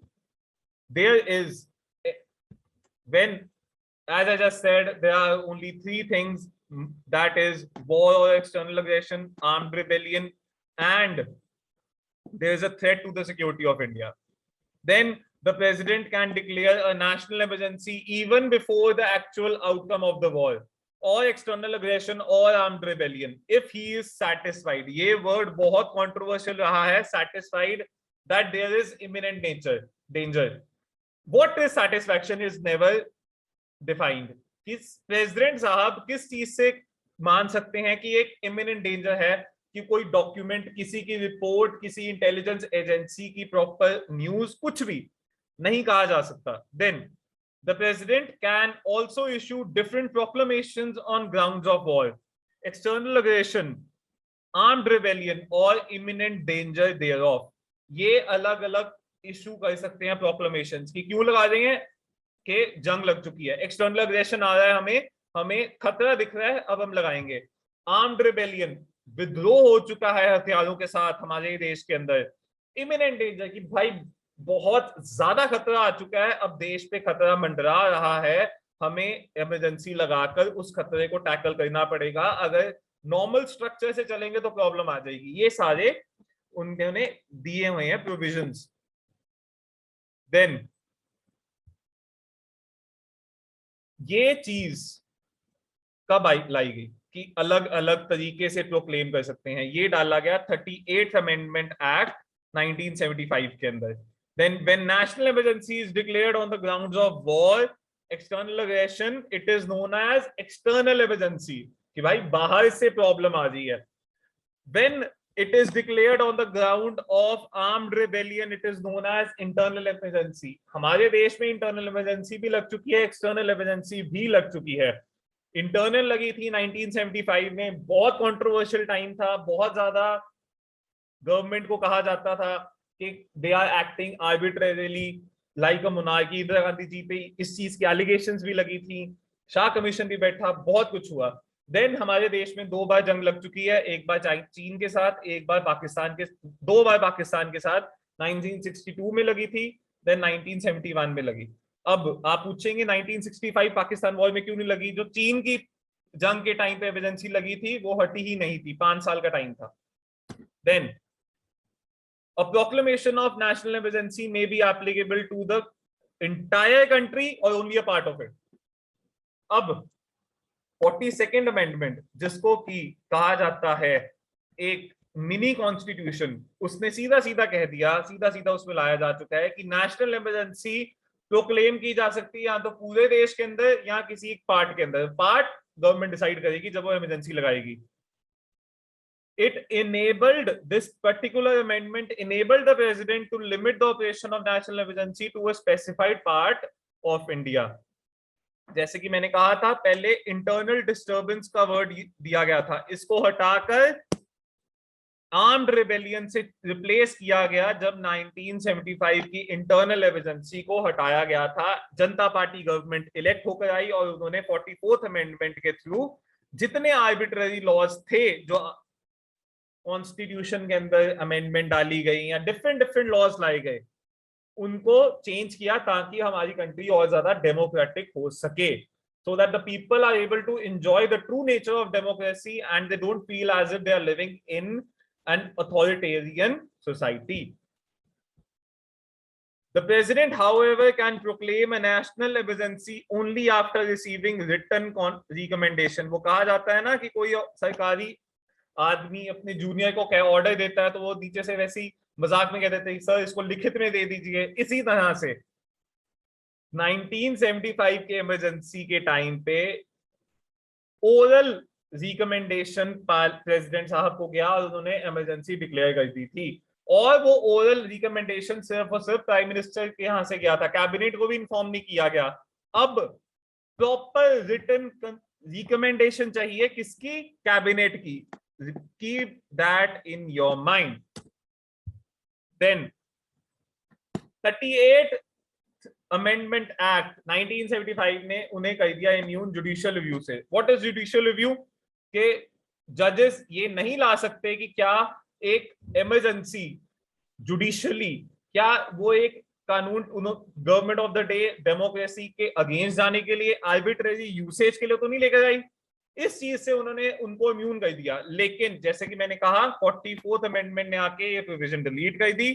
there is, when, as I just said, there are only 3 things, that is war or external aggression, armed rebellion, and there is a threat to the security of India. Then the president can declare a national emergency even before the actual outcome of the war or external aggression or armed rebellion if he is satisfied. ये word बहुत controversial रहा है, satisfied that there is imminent danger. What is satisfaction is never defined. किस president साहब किस चीज से मान सकते हैं कि एक इमिनेंट डेंजर है, कि कोई डॉक्यूमेंट, किसी की रिपोर्ट, किसी इंटेलिजेंस एजेंसी की प्रॉपर न्यूज, कुछ भी नहीं कहा जा सकता. Then the president can also issue different proclamations on grounds of war, external aggression, armed rebellion और इमिनेंट डेंजर देयरऑफ. ये अलग अलग इशू कर सकते हैं प्रोक्लेमेशंस की. क्यों लगा देंगे? कि जंग लग चुकी है, एक्सटर्नल अग्रेशन आ रहा है, हमें खतरा दिख रहा है, अब हम लगाएंगे. आर्म्ड रिबेलियन, विद्रोह हो चुका है हथियारों के साथ हमारे देश के अंदर. इमिनेंट डेंजर, कि भाई बहुत ज्यादा खतरा आ चुका है, अब देश पे खतरा मंडरा रहा है, हमें इमरजेंसी लगाकर उस खतरे को टैकल करना पड़ेगा. अगर नॉर्मल स्ट्रक्चर से चलेंगे तो प्रॉब्लम आ जाएगी. ये सारे उन्होंने दिए हुए हैं प्रोविजंस। देन ये चीज कब लाई गई कि अलग अलग तरीके से प्रोक्लेम कर सकते हैं, ये डाला गया 38th अमेंडमेंट एक्ट 1975 के अंदर। Then when national emergency is declared on the grounds of war, external aggression, it is known as external emergency, कि भाई बाहर से प्रॉब्लम आ रही है। When it is declared on the ground of armed rebellion, it is known as internal emergency. हमारे देश में internal emergency भी लग चुकी है, एक्सटर्नल इमरजेंसी भी लग चुकी है। इंटरनल लगी थी 1975 में, बहुत कंट्रोवर्शियल टाइम था, बहुत ज्यादा गवर्नमेंट को कहा जाता था कि they are acting arbitrarily like a monarchy. Indira Gandhi ji पे इस चीज की एलिगेशंस भी लगी थी, शाह कमीशन भी बैठा, बहुत कुछ हुआ। देन हमारे देश में 2 बार जंग लग चुकी है, एक बार चीन के साथ, एक बार पाकिस्तान के, 2 बार पाकिस्तान के साथ। 1962 में लगी थी, देन 1971 में लगी। अब आप पूछेंगे 1965 पाकिस्तान वॉर में क्यों नहीं लगी? जो चीन की जंग के टाइम पे एमरजेंसी लगी थी वो हटी ही नहीं थी, 5 साल का टाइम था। Then a proclamation of national emergency may be applicable to the entire country or only a part of it. अब 42nd अमेंडमेंट, जिसको की कहा जाता है एक मिनी कॉन्स्टिट्यूशन, उसने सीधा सीधा कह दिया, सीधा सीधा उसमें लाया जा चुका है कि नेशनल इमरजेंसी प्रोक्लेम की जा सकती है या तो पूरे देश के अंदर या किसी एक पार्ट के अंदर। पार्ट गवर्नमेंट डिसाइड करेगी जब वो इमरजेंसी लगाएगी। It enabled, this particular amendment enabled the president to limit the operation of national emergency to a specified part of India. जैसे कि मैंने कहा था पहले, इंटरनल डिस्टर्बेंस का वर्ड दिया गया था, इसको हटाकर आर्म्ड रिबेलियन से रिप्लेस किया गया जब 1975 की इंटरनल इमरजेंसी को हटाया गया था। जनता पार्टी गवर्नमेंट इलेक्ट होकर आई और उन्होंने 44th अमेंडमेंट के थ्रू जितने आर्बिट्ररी लॉज थे जो कॉन्स्टिट्यूशन के अंदर अमेंडमेंट डाली गई या डिफरेंट डिफरेंट लॉज लाए गए, उनको चेंज किया ताकि हमारी कंट्री और ज्यादा डेमोक्रेटिक हो सके, so that the people are able to enjoy the true nature of democracy and they don't feel as if they are living in an authoritarian society. The president, however, can proclaim a national emergency only after receiving written recommendation. वो कहा जाता है ना कि कोई सरकारी आदमी अपने जूनियर को क्या ऑर्डर देता है तो वो नीचे से वैसी मजाक में कह देते हैं सर इसको लिखित में दे दीजिए। इसी तरह से 1975 के इमरजेंसी के टाइम पे ओरल रिकमेंडेशन प्रेसिडेंट साहब को गया और उन्होंने इमरजेंसी डिक्लेयर कर दी थी, और वो ओरल रिकमेंडेशन सिर्फ और सिर्फ प्राइम मिनिस्टर के यहां से गया था, कैबिनेट को भी इन्फॉर्म नहीं किया गया। अब प्रॉपर रिटन रिकमेंडेशन चाहिए किसकी? कैबिनेट की। Keep that in your mind. Then 38th Amendment Act 1975 ने उन्हें कह दिया इम्यून जुडिशियल रिव्यू से। What is judicial review? के जजेस ये नहीं ला सकते कि क्या एक इमरजेंसी जुडिशियली, क्या वो एक कानून government of the day democracy के अगेंस्ट जाने के लिए, आर्बिट्रेरी यूसेज के लिए तो नहीं लेकर आई। इस चीज से उन्होंने उनको इम्यून कर दिया। लेकिन जैसे कि मैंने कहा 44th अमेंडमेंट ने आके ये प्रोविजन डिलीट कर दी।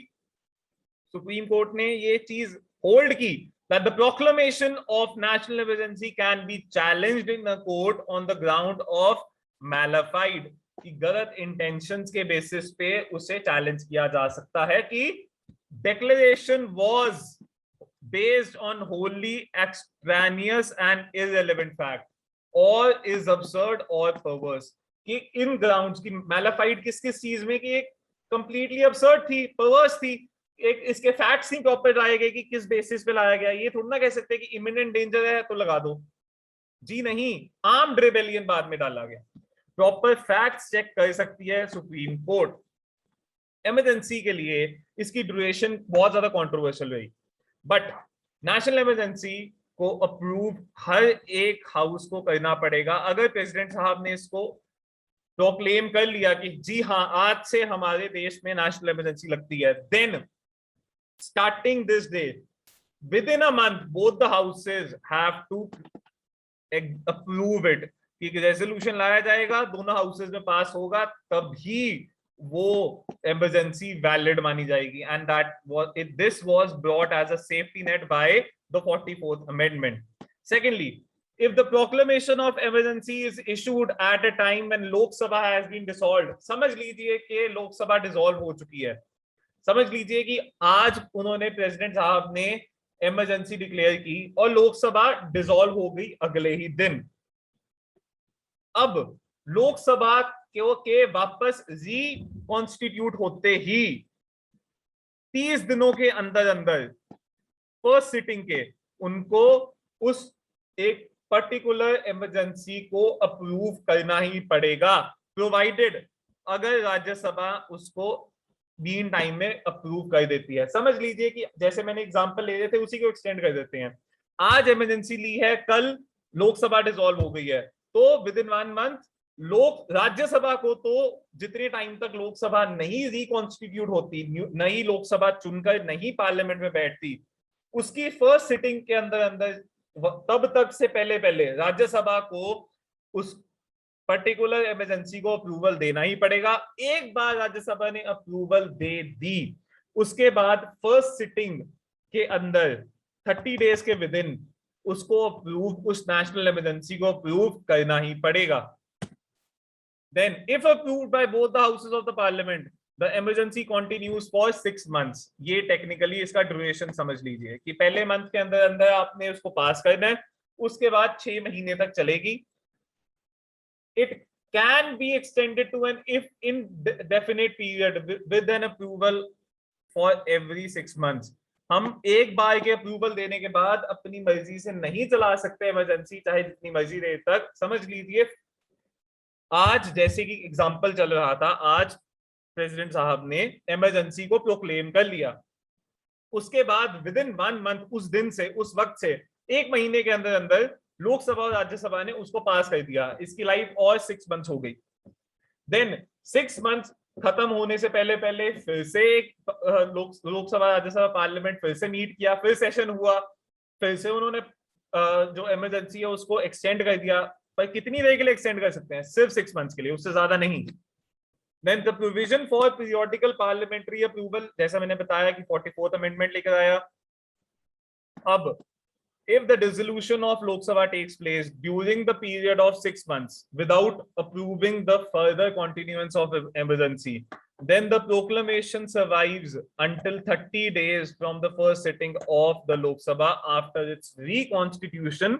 सुप्रीम कोर्ट ने ये चीज होल्ड की that the proclamation of national emergency can be challenged in a court on the ground of malafide, कि गलत इंटेंशंस के बेसिस पे उसे चैलेंज किया जा सकता है कि declaration was based on wholly extraneous and irrelevant fact or is absurd or perverse। कि इन ग्राउंड्स की मैलाफाइड किस किस चीज में, कि एक कंप्लीटली अबसर्ड थी, परवर्स थी, एक इसके फैक्ट्स नहीं प्रॉपर लाए गए कि किस बेसिस पे लाया गया। ये थोड़ा ना कह सकते कि इमिनेंट डेंजर है तो लगा दो, जी नहीं, आर्म्ड रिबेलियन बाद में डाला गया। प्रॉपर फैक्ट्स चेक कर सकती है सुप्रीम कोर्ट। इमरजेंसी के लिए इसकी ड्यूरेशन बहुत ज्यादा कंट्रोवर्शियल रही, बट नेशनल इमरजेंसी को अप्रूव हर एक हाउस को करना पड़ेगा। अगर प्रेसिडेंट साहब ने इसको प्रोक्लेम कर लिया कि जी हाँ आज से हमारे देश में नेशनल इमरजेंसी लगती है, then starting this day within a month both the houses have to approve it, कि रेजोल्यूशन लाया जाएगा, दोनों हाउसेज में पास होगा, तभी वो इमरजेंसी वैलिड मानी जाएगी, and this was brought as a safety net by the 44th amendment. Secondly, if the proclamation of emergency is issued at a time when Lok Sabha has been dissolved, समझ लीजिए कि लोक सभा dissolve हो चुकी है, समझ लीजिए कि आज उन्होंने प्रेसिडेंट साहब ने इमरजेंसी डिक्लेयर की और लोकसभा डिसॉल्व हो गई अगले ही दिन. अब लोकसभा के वापस रिकॉन्स्टिट्यूट होते ही 30 दिनों के अंदर अंदर फर्स्ट सिटिंग के उनको उस एक पर्टिकुलर इमरजेंसी को अप्रूव करना ही पड़ेगा, प्रोवाइडेड अगर राज्यसभा उसको बीन टाइम में अप्रूव कर देती है. समझ लीजिए कि जैसे मैंने एग्जांपल ले रहे थे उसी को एक्सटेंड कर देते हैं. आज इमरजेंसी ली है, कल लोकसभा डिसॉल्व हो गई है, तो विद इन 1 मंथ राज्यसभा को तो जितने टाइम तक लोकसभा नहीं रिकॉन्स्टिट्यूट होती, नई लोकसभा चुनकर नहीं पार्लियामेंट में बैठती, उसकी फर्स्ट सिटिंग के अंदर अंदर तब तक से पहले पहले राज्यसभा को उस पर्टिकुलर इमरजेंसी को अप्रूवल देना ही पड़ेगा. एक बार राज्यसभा ने अप्रूवल दे दी, उसके बाद फर्स्ट सिटिंग के अंदर 30 डेज के विद इन उसको अप्रूव, उस नेशनल इमरजेंसी को अप्रूव करना ही पड़ेगा. Then, if approved by both the houses of the parliament, the emergency continues for 6 months. ये टेक्निकली इसका ड्यूरेशन समझ लीजिए कि पहले मंथ के अंदर अंदर आपने उसको पास करना है, उसके बाद 6 महीने तक चलेगी. It can be extended to an if indefinite period with an approval for every 6 months. हम एक बार के अप्रूवल देने के बाद अपनी मर्जी से नहीं चला सकते इमरजेंसी, चाहे जितनी मर्जी देर तक. समझ लीजिए आज जैसे कि एग्जांपल चल रहा था, आज प्रेसिडेंट साहब ने इमरजेंसी को प्रोक्लेम कर लिया, उसके बाद विद इन 1 मंथ, उस दिन से, उस वक्त से 1 महीने के अंदर अंदर लोकसभा और राज्यसभा ने उसको पास कर दिया, इसकी लाइफ और 6 मंथ्स हो गई. देन 6 मंथ्स खत्म होने से पहले पहले फिर से लोकसभा राज्यसभा पार्लियामेंट फिर से मीट किया, फिर सेशन हुआ, फिर से उन्होंने जो इमरजेंसी है उसको एक्सटेंड कर दिया. पर कितनी देर के लिए एक्सटेंड कर सकते हैं? सिर्फ 6 मंथ्स के लिए, उससे ज्यादा नहीं. Then the provision for periodical parliamentary approval, जैसा मैंने बताया कि 44th amendment लेकर आया. अब if the dissolution of Lok Sabha takes place during the period of 6 months without approving the further continuance of emergency, then the proclamation survives until 30 days from the first sitting of the Lok Sabha after its reconstitution,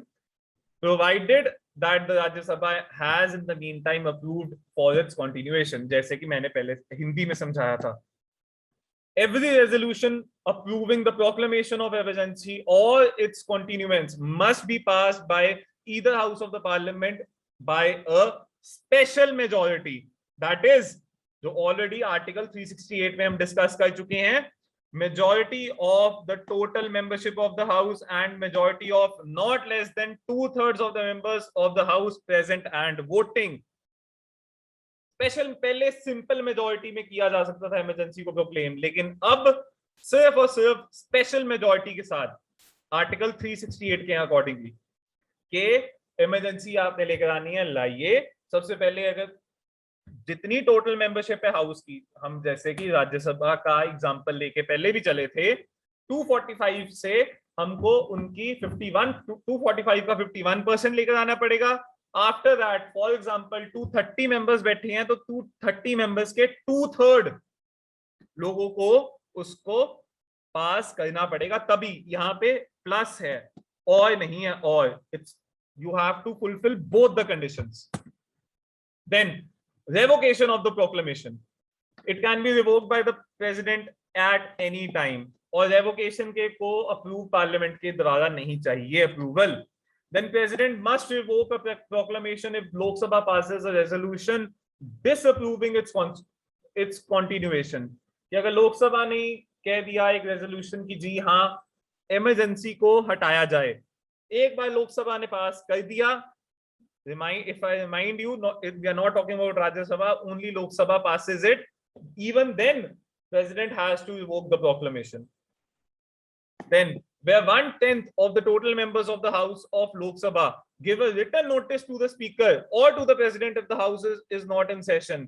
provided that the Rajya Sabha has in the meantime approved for its continuation. जैसे कि मैंने पहले हिंदी में समझाया था. Every resolution approving the proclamation of emergency or its continuance must be passed by either house of the parliament by a special majority. That is, जो already article 368 में हम discuss कर चुके हैं, majority of the total membership of the house and majority of not less than 2/3 of the members of the house present and voting. Special पहले simple majority में किया जा सकता था इमरजेंसी को प्रोक्लेम, लेकिन अब सिर्फ और सिर्फ स्पेशल मेजॉरिटी के साथ आर्टिकल 368 के अकॉर्डिंगली के इमरजेंसी आपने लेकर आनी है, लाइए. सबसे पहले अगर जितनी टोटल मेंबरशिप है हाउस की, हम जैसे कि राज्यसभा का एग्जांपल लेके पहले भी चले थे, 245 से हमको उनकी 245 का 51% लेकर आना पड़ेगा. After that, for example 230 members बैठे हैं तो 230 मेंबर्स के 2/3 लोगों को उसको पास करना पड़ेगा. तभी यहाँ पे प्लस है और नहीं है, और it's you have to fulfil both the conditions. Then revocation of the proclamation, it can be revoked by the president at any time, और revocation के को approve parliament के द्वारा नहीं चाहिए approval. Then president must revoke a proclamation if Lok Sabha passes a resolution disapproving its continuation. कि अगर लोकसभा ने कह दिया एक रेजोल्यूशन की जी हाँ इमरजेंसी को हटाया जाए, एक बार लोकसभा ने पास कर दिया, if I remind you, we are not talking about Rajya Sabha, only Lok Sabha passes it, even then president has to revoke the proclamation. Then where 1/10 of the total members of the house of Lok Sabha give a written notice to the speaker or to the president if the house is not in session,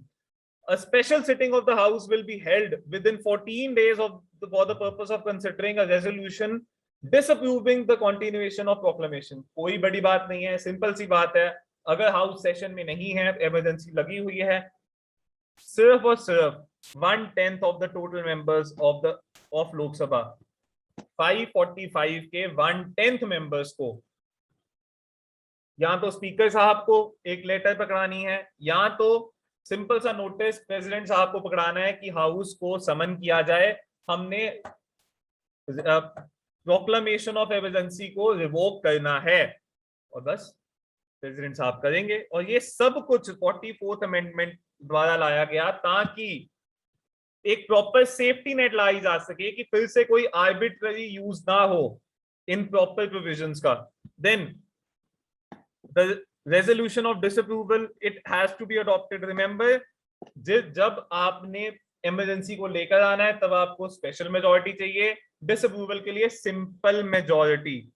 A special sitting of the House will be held within 14 days for the purpose of considering a resolution disapproving the continuation of proclamation. कोई बड़ी बात नहीं है, simple सी बात है. अगर house session में नहीं है, इमरजेंसी लगी हुई है, सिर्फ और सिर्फ 1/10 of the total members of लोक सभा 545 के 1/10 मेंबर्स को या तो स्पीकर साहब को एक लेटर पकड़ानी है, या तो सिंपल सा नोटिस प्रेसिडेंट साहब को पकड़ाना है कि हाउस को समन किया जाए, हमने प्रोक्लेमेशन ऑफ इमरजेंसी को रिवोक करना है, और बस प्रेसिडेंट साहब करेंगे. और ये सब कुछ 44th अमेंडमेंट द्वारा लाया गया ताकि एक प्रॉपर सेफ्टी नेट लाई जा सके कि फिर से कोई आर्बिट्ररी यूज ना हो इन प्रॉपर प्रोविजंस का. Then the resolution of disapproval, it has to be adopted. Remember, जब आपने इमरजेंसी को लेकर आना है तब आपको स्पेशल मेजॉरिटी चाहिए, डिसअप्रूवल के लिए सिंपल मेजॉरिटी,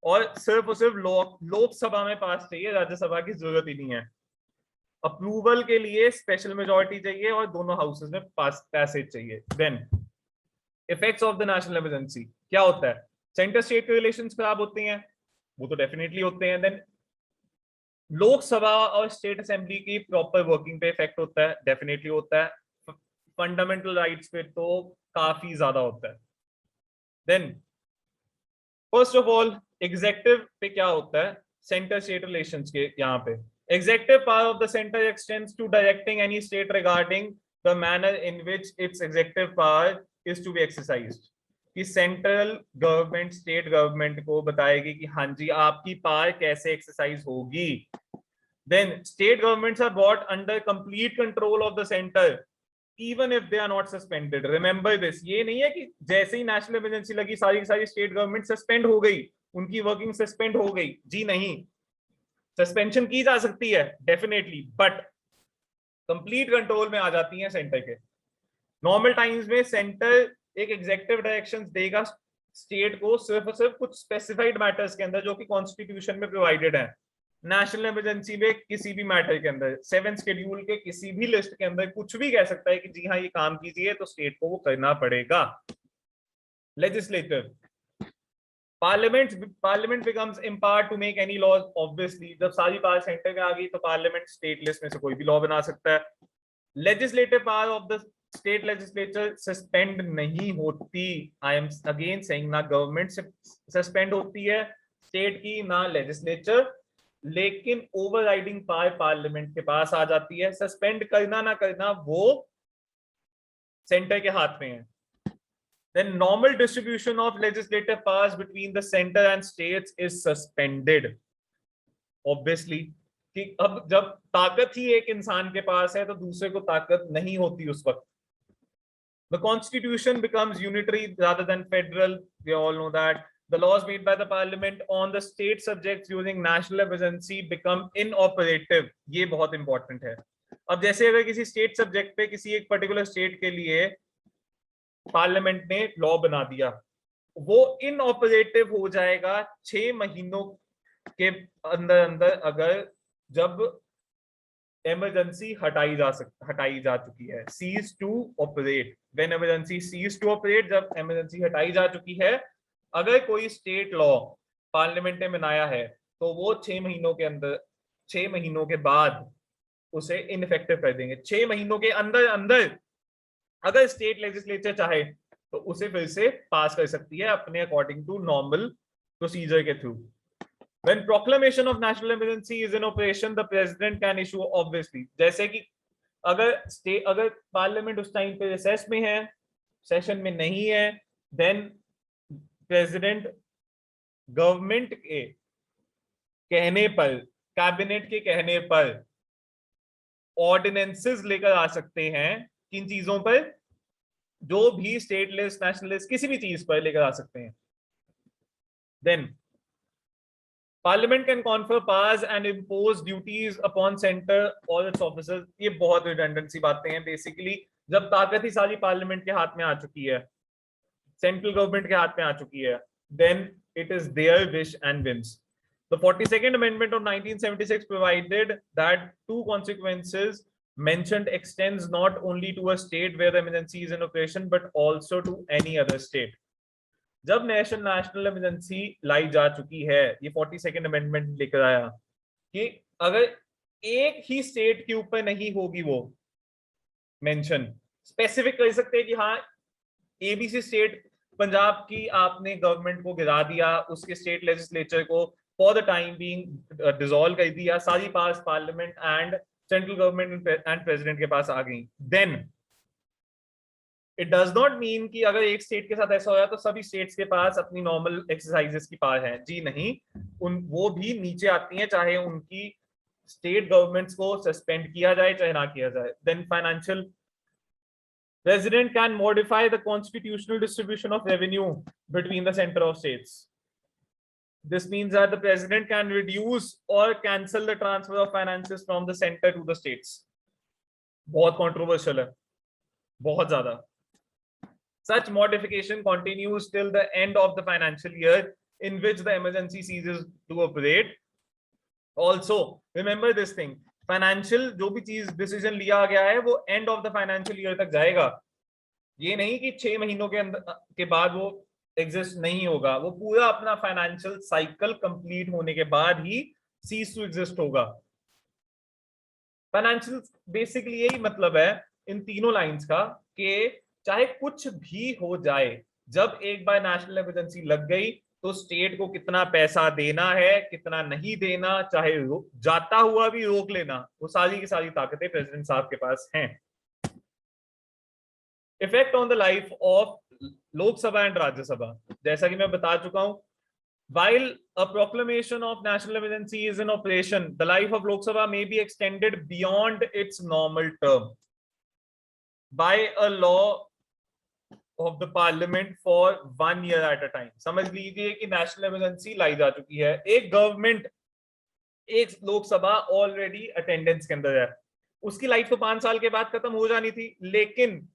और सिर्फ लोकसभा में पास चाहिए, राज्यसभा की जरूरत ही नहीं है. अप्रूवल के लिए स्पेशल मेजॉरिटी चाहिए और दोनों हाउसेस में पैसेज चाहिए. Then effects of the national emergency क्या होता है? सेंटर स्टेट के रिलेशंस खराब होते हैं, वो तो डेफिनेटली होते हैं. देन लोकसभा और स्टेट असेंबली की प्रॉपर वर्किंग पे इफेक्ट होता है, डेफिनेटली होता है. फंडामेंटल राइट्स पे तो काफी ज्यादा होता है. Then first of all executive पे क्या होता है? सेंटर स्टेट रिलेशंस के यहाँ पे executive power of the center extends to directing any state regarding the manner in which its executive power is to be exercised. कि सेंट्रल गवर्नमेंट स्टेट गवर्नमेंट को बताएगी कि हाँ जी आपकी पावर कैसे एक्सरसाइज होगी. Then state governments are brought under complete control of the center even if they are not suspended. Remember this, ये नहीं है कि जैसे ही नेशनल इमरजेंसी लगी सारी की सारी स्टेट गवर्नमेंट सस्पेंड हो गई, उनकी वर्किंग सस्पेंड हो गई. जी नहीं, सस्पेंशन की जा सकती है डेफिनेटली, बट कंप्लीट कंट्रोल में आ जाती है सेंटर के. नॉर्मल टाइम्स में सेंटर एक एग्जीक्यूटिव डायरेक्शंस देगा स्टेट को सिर्फ और सिर्फ कुछ स्पेसिफाइड मैटर्स के अंदर जो कि कॉन्स्टिट्यूशन में प्रोवाइडेड है. नेशनल इमरजेंसी में किसी भी मैटर के अंदर 7 शेड्यूल के किसी भी लिस्ट के अंदर कुछ भी कह सकता है कि जी हाँ ये काम कीजिए, तो स्टेट को वो करना पड़ेगा. Legislative, parliament becomes empowered to make any laws. obviously जब सारी पावर सेंटर में आ गई तो पार्लियामेंट स्टेट लिस्ट में से कोई भी लॉ बना सकता है. Legislative power of the state legislature suspend नहीं होती. आई एम अगेन सेइंग, ना गवर्नमेंट सस्पेंड होती है स्टेट की, ना लेजिस्लेचर, लेकिन ओवरराइडिंग पावर पार्लियामेंट के पास आ जाती है. सस्पेंड करना ना करना वो सेंटर के हाथ में है. Then normal distribution of legislative powers between the center and states is suspended. Obviously, कि अब जब ताकत ही एक इंसान के पास है तो दूसरे को ताकत नहीं होती उस वक्त. The constitution becomes unitary rather than federal. We all know that. The laws made by the parliament on the state subjects during national emergency become inoperative. ये बहुत इंपॉर्टेंट है. अब जैसे अगर किसी स्टेट सब्जेक्ट पे किसी एक पर्टिकुलर स्टेट के लिए पार्लियामेंट ने लॉ बना दिया, वो इनऑपरेटिव हो जाएगा 6 महीनों के अंदर अगर जब इमरजेंसी हटाई जा चुकी है. Cease to operate, when emergency cease to operate, जब इमरजेंसी हटाई जा चुकी है. अगर कोई स्टेट लॉ पार्लियामेंट ने बनाया है तो वो 6 महीनों के अंदर, 6 महीनों के बाद उसे इनइफेक्टिव कर देंगे. 6 महीनों के अंदर अगर स्टेट लेजिस्लेचर चाहे तो उसे फिर से पास कर सकती है अपने अकॉर्डिंग टू नॉर्मल प्रोसीजर के through. When proclamation of national emergency is in operation, the president can issue, obviously, जैसे कि अगर पार्लियामेंट उस टाइम पे रिसेस में है, सेशन में नहीं है, देन प्रेसिडेंट गवर्नमेंट के कहने पर, कैबिनेट के कहने पर ऑर्डिनेंसेस लेकर आ सकते हैं. किन चीजों पर? जो भी स्टेट लिस्ट, नेशनल लिस्ट, किसी भी चीज पर लेकर आ सकते हैं. Then parliament can confer powers and impose duties upon centre और इट्स ऑफिसर्स. ये बहुत रिडंडेंसी बातें हैं. बेसिकली जब ताकत ही सारी पार्लियामेंट के हाथ में आ चुकी है, सेंट्रल गवर्नमेंट के हाथ में आ चुकी है, then it is their wish and whims. The 42nd Amendment of 1976 provided that two consequences mentioned extends not only to a state where the emergency is in operation but also to any other state. जब national emergency लाई जा चुकी है, ये 42nd amendment लेकर आया कि अगर एक ही स्टेट के ऊपर नहीं होगी वो मेंशन, स्पेसिफिक कर सकते हैं कि हाँ एबीसी स्टेट, पंजाब की आपने गवर्नमेंट को गिरा दिया, उसके स्टेट लेजिस्लेचर को for the time being dissolve कर दिया, सारी पास parliament and central government and president के पास आ गई, then it does not mean कि अगर एक स्टेट के साथ ऐसा हो तो सभी स्टेट्स के पास अपनी नॉर्मल एक्सरसाइजेस की पावर है। जी नहीं, वो भी नीचे आती हैं, चाहे उनकी स्टेट गवर्नमेंट्स को सस्पेंड किया जाए चाहे ना किया जाए। Then financial President can modify the constitutional distribution of revenue between the center of states. This means that the president can reduce or cancel the transfer of finances from the center to the states. बहुत controversial है, बहुत ज़्यादा। Such modification continues till the end of the financial year in which the emergency ceases to operate. Also, remember this thing. Financial जो भी चीज decision लिया गया है वो end of the financial year तक जाएगा। ये नहीं कि 6 महीनों के अंदर के बाद वो एग्जिस्ट नहीं होगा, वो पूरा अपना फाइनेंशियल साइकिल कंप्लीट होने के बाद ही सीज टू एग्जिस्ट होगा। फाइनेंशियल बेसिकली यही मतलब है इन तीनों लाइंस का कि चाहे कुछ भी हो जाए, जब एक बार नेशनल इमरजेंसी लग गई तो स्टेट को कितना पैसा देना है, कितना नहीं देना, चाहे जाता हुआ भी रोक लेना, वो सारी की सारी ताकतें प्रेसिडेंट साहब के पास हैं। Effect on the life of Lok Sabha and Rajya Sabha, जैसा कि मैं बता चुका हूं, while a proclamation of national emergency is in operation, the life of Lok Sabha may be extended beyond its normal term by a law of the parliament for 1 year at a time। समझ लीजिए कि national emergency लाई जा चुकी है, एक government, एक Lok Sabha already attendance के अंदर है, उसकी लाइफ तो 5 साल के बाद खत्म हो जानी थी, लेकिन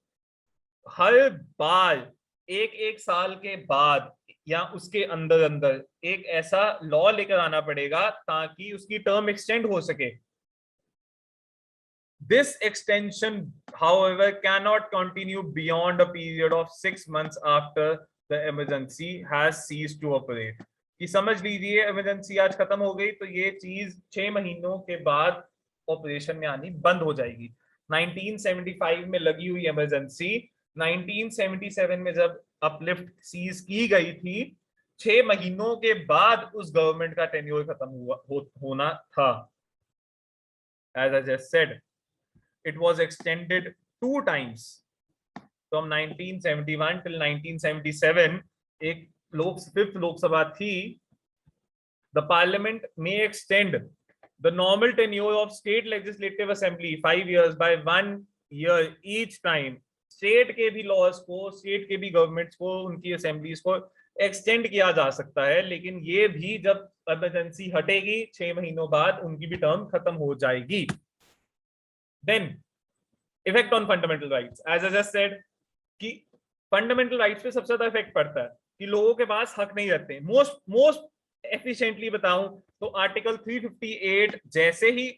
हर बार एक साल के बाद या उसके अंदर अंदर एक ऐसा लॉ लेकर आना पड़ेगा ताकि उसकी टर्म एक्सटेंड हो सके। This extension, however, cannot continue beyond a period of 6 months after the emergency has ceased to operate। कि समझ लीजिए इमरजेंसी आज खत्म हो गई तो ये चीज 6 महीनों के बाद ऑपरेशन में आनी बंद हो जाएगी। 1975 में लगी हुई इमरजेंसी 1977 में जब अपलिफ्ट सीज की गई थी, 6 महीनों के बाद उस गवर्नमेंट का टेन्योर खत्म होना था। As I just said, it was extended 2 times from 1971 till 1977। एक फिफ्थ लोकसभा थी। The parliament may extend the normal tenure of state legislative assembly 5 years by 1 year each time। State के भी लॉज को, state के भी गवर्नमेंट्स को, उनकी assemblies को एक्सटेंड किया जा सकता है, लेकिन ये भी जब इमरजेंसी हटेगी 6 महीनों बाद उनकी भी टर्म खत्म हो जाएगी। Then effect on fundamental rights, as I just said कि फंडामेंटल राइट्स पे सबसे ज्यादा इफेक्ट पड़ता है कि लोगों के पास हक नहीं रहते। मोस्ट एफिशिएंटली बताऊं तो आर्टिकल 358 जैसे ही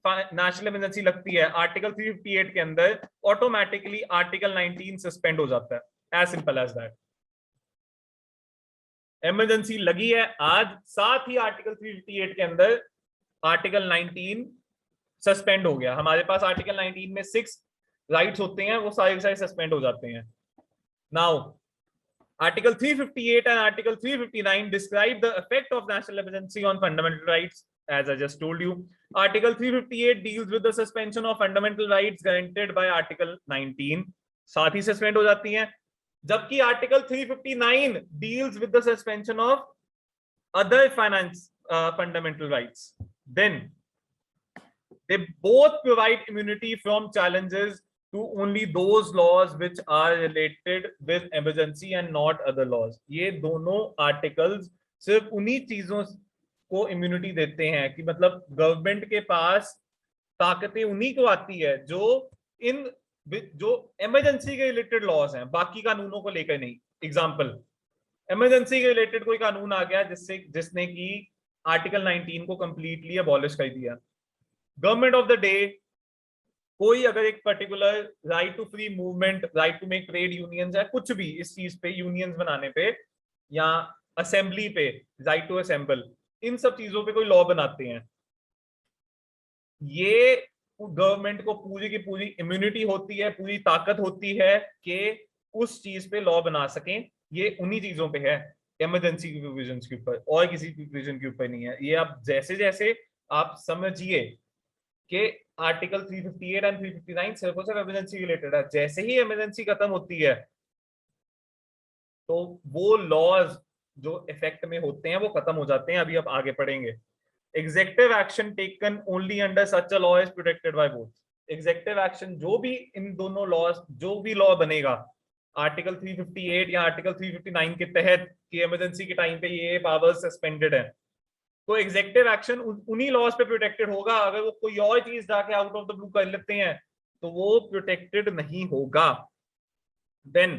नेशनल इमरजेंसी लगती है, आर्टिकल 358 के अंदर ऑटोमेटिकली आर्टिकल 19 सस्पेंड हो जाता है, as simple as that. Emergency लगी है आज, साथ ही आर्टिकल 358 के अंदर आर्टिकल 19 सस्पेंड हो गया। हमारे पास आर्टिकल 19 में 6 राइट्स होते हैं, वो सारे के सारे सस्पेंड हो जाते हैं। Now article 358 and article 359 describe the effect of national emergency on fundamental rights, as I just told you। Article 358 deals with the suspension of fundamental rights guaranteed by Article 19, साथ ही सस्पेंड हो जाती हैं, जबकि Article 359 deals with the suspension of other fundamental rights। Then they both provide immunity from challenges to only those laws which are related with emergency and not other laws। ये दोनों articles सिर्फ उन्हीं चीजों को इम्यूनिटी देते हैं कि मतलब गवर्नमेंट के पास ताकतें उन्हीं को आती है जो इमरजेंसी के रिलेटेड लॉज हैं, बाकी कानूनों को लेकर नहीं। एग्जांपल, इमरजेंसी के रिलेटेड कोई कानून आ गया जिसने कि आर्टिकल 19 को कंप्लीटली अबॉलिश कर दिया, गवर्नमेंट ऑफ द डे कोई अगर एक particular right to free movement, right to make trade unions या कुछ भी इस चीज पे, यूनियंस बनाने पे या असेंबली पे, राइट टू असेंबल, इन सब चीजों पे कोई लॉ बनाते हैं, ये गवर्नमेंट को पूरी की पूरी इम्यूनिटी होती है, पूरी ताकत होती है कि उस चीज पे लॉ बना सकें। ये उन्हीं चीजों पे है, इमरजेंसी की प्रोविजंस के ऊपर, और किसी प्रोविजन के ऊपर नहीं है। ये आप जैसे जैसे आप समझिए कि आर्टिकल 358 एंड 359 सिर्फ और सिर्फ इमरजेंसी रिलेटेड है। जैसे ही इमरजेंसी खत्म होती है तो वो लॉज जो इफेक्ट में होते हैं वो खत्म हो जाते हैं। अभी आप आगे पढ़ेंगे। Executive action taken only under such a law is protected by both. Executive action जो भी इन दोनों लॉज, जो भी लॉ बनेगा आर्टिकल 358 या आर्टिकल 359 के तहत कि इमरजेंसी के टाइम पे ये पावर्स सस्पेंडेड है, तो एग्जेक्टिव एक्शन उन्हीं लॉज पे प्रोटेक्टेड होगा। अगर वो कोई और चीज जाके आउट ऑफ द ब्लू कर लेते हैं तो वो प्रोटेक्टेड नहीं होगा। Then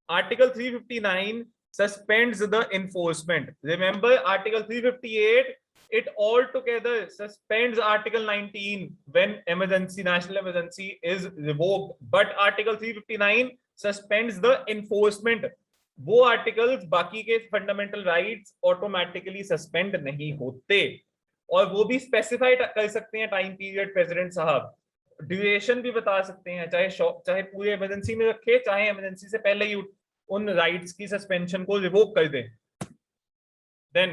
article 359 suspends the enforcement. Remember article 358, it altogether suspends article 19 when emergency, national emergency is revoked, but article 359 suspends the enforcement. वो आर्टिकल्स बाकी के फंडामेंटल राइट्स ऑटोमेटिकली सस्पेंड नहीं होते, और वो भी स्पेसिफाई कर सकते हैं टाइम पीरियड, प्रेसिडेंट साहब ड्यूरेशन भी बता सकते हैं, चाहे पूरे इमरजेंसी में रखे, चाहे इमरजेंसी से पहले ही उन राइट्स की सस्पेंशन को रिवोक कर दे। Then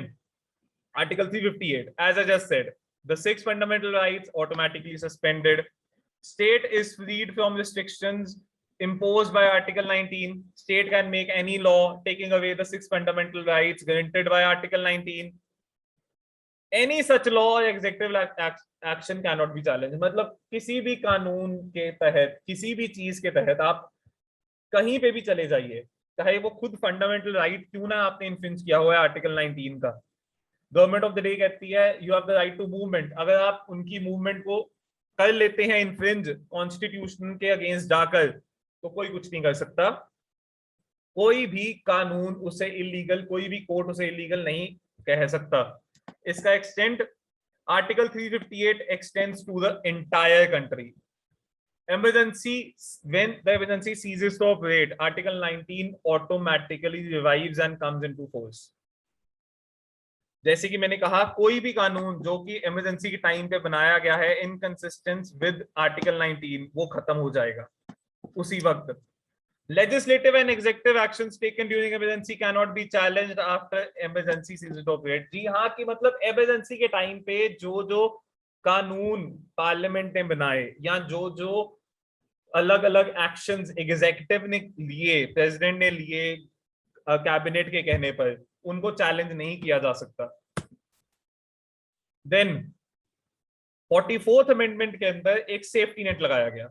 article 358, as I just said, the 6 fundamental rights automatically suspended. State is freed from restrictions imposed by article 19. State can make any law taking away the 6 fundamental rights granted by article 19. Any such law or executive action cannot be challenged. मतलब किसी भी कानून के तहत, किसी भी चीज के तहत आप कहीं पे भी चले जाइए, चाहे वो खुद फंडामेंटल राइट क्यों ना आपने इन्फ्रिंज किया हुआ है आर्टिकल 19 का, गवर्नमेंट ऑफ द डे कहती है you have the right to movement. अगर आप उनकी मूवमेंट को कर लेते हैं इन्फ्रिंज कॉन्स्टिट्यूशन के अगेंस्ट जाकर, तो कोई कुछ नहीं कर सकता। कोई भी कानून उसे इलीगल, कोई भी कोर्ट उसे इलीगल नहीं कह सकता। इसका extent article 358 extends to the entire country. Emergency, when the emergency ceases to operate, article 19 automatically revives and comes into force. जैसे कि मैंने कहा, कोई भी कानून जो कि इमरजेंसी के टाइम पे बनाया गया है इनकंसिस्टेंस विद आर्टिकल 19, वो खत्म हो जाएगा उसी वक्त। Legislative and executive actions taken during emergency cannot be challenged after emergency ceases to operate. जी हाँ, कि मतलब इमरजेंसी के टाइम पे जो जो कानून पार्लियामेंट ने बनाए या जो जो अलग अलग एक्शंस एग्जीक्यूटिव ने लिए, प्रेसिडेंट ने लिए कैबिनेट के कहने पर, उनको चैलेंज नहीं किया जा सकता। देन 44th अमेंडमेंट के अंदर एक सेफ्टी नेट लगाया गया।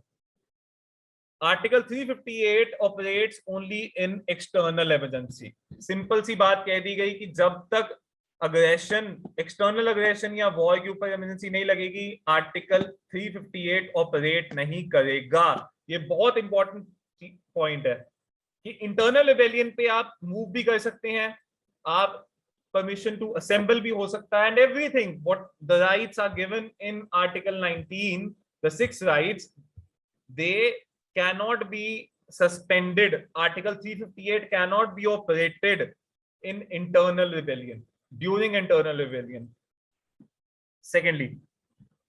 Article 358 operates only in external emergency. Simple सी बात कह दी गई कि जब तक अग्रेशन, एक्सटर्नल अग्रेशन या वॉर के ऊपर इमरजेंसी नहीं लगेगी, आर्टिकल 358 ऑपरेट नहीं करेगा। ये बहुत इंपॉर्टेंट पॉइंट है कि इंटरनल रिबेलियन पे आप मूव भी कर सकते हैं, आप परमिशन टू असेंबल भी हो सकता है, and everything what the rights are given in article 19, the 6 rights, they cannot be suspended. Article 358 cannot be operated in internal rebellion, during internal rebellion. Secondly,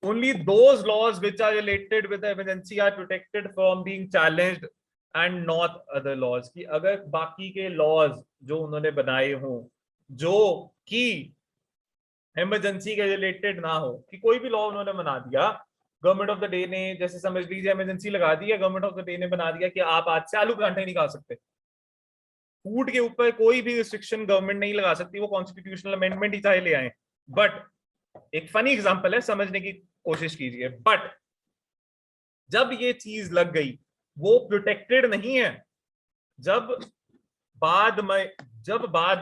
only those laws which are related with the emergency are protected from being challenged and not other laws. कि अगर बाकी के laws जो उन्होंने बनाए हों जो कि इमरजेंसी के रिलेटेड ना हो, कि कोई भी लॉ उन्होंने बना दिया, गवर्नमेंट ऑफ द डे ने, जैसे समझ लीजिए इमरजेंसी लगा दी है, गवर्नमेंट ऑफ द डे ने बना दिया कि आप आज से आलू पराठे नहीं खा सकते, फूड के ऊपर कोई भी रिस्ट्रिक्शन गवर्नमेंट नहीं लगा सकती, वो कॉन्स्टिट्यूशनल अमेंडमेंट ही चाहे ले आए। बट एक फनी एग्जांपल है, समझने की कोशिश कीजिए, बट जब ये चीज लग गई वो प्रोटेक्टेड नहीं है। जब बाद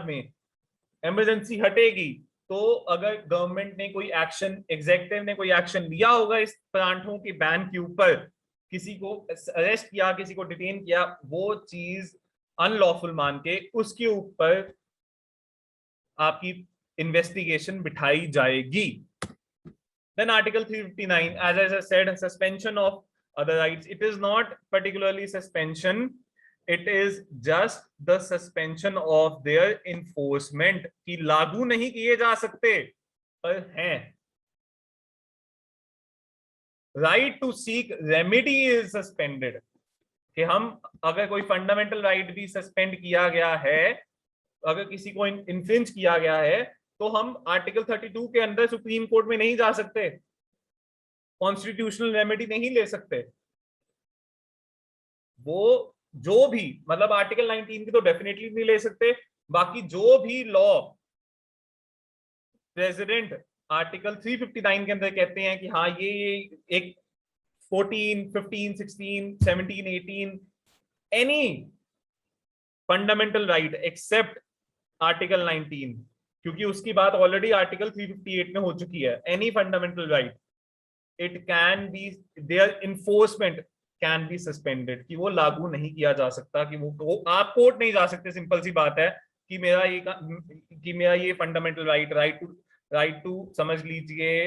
में इमरजेंसी हटेगी, तो अगर गवर्नमेंट ने कोई एक्शन, एग्जीक्यूटिव ने कोई एक्शन लिया होगा इस परांठों के बैन के ऊपर, किसी को अरेस्ट किया, किसी को डिटेन किया, वो चीज अनलॉफुल मान के उसके ऊपर आपकी इन्वेस्टिगेशन बिठाई जाएगी। Then Article 359, as I said, suspension of other rights. It is not particularly suspension, it is just the suspension of their enforcement, कि लागू नहीं किए जा सकते पर हैं. Right to seek remedy is suspended, कि हम अगर कोई फंडामेंटल राइट भी सस्पेंड किया गया है, अगर किसी को इन्फ्रिंज किया गया है, तो हम आर्टिकल 32 के अंदर सुप्रीम कोर्ट में नहीं जा सकते, कॉन्स्टिट्यूशनल रेमेडी नहीं ले सकते. वो जो भी, मतलब आर्टिकल 19 की तो डेफिनेटली नहीं ले सकते, बाकी जो भी लॉ प्रेसिडेंट आर्टिकल 359 के अंदर कहते हैं कि हाँ ये एक 14, 15, 16, 17, 18 any fundamental right except article 19, क्योंकि उसकी बात ऑलरेडी आर्टिकल 358 में हो चुकी है. Any fundamental right, it can be, their enforcement can be suspended, कि वो लागू नहीं किया जा सकता, कि वो आप कोर्ट नहीं जा सकते. सिंपल सी बात है कि मेरा ये फंडामेंटल राइट टू समझ लीजिए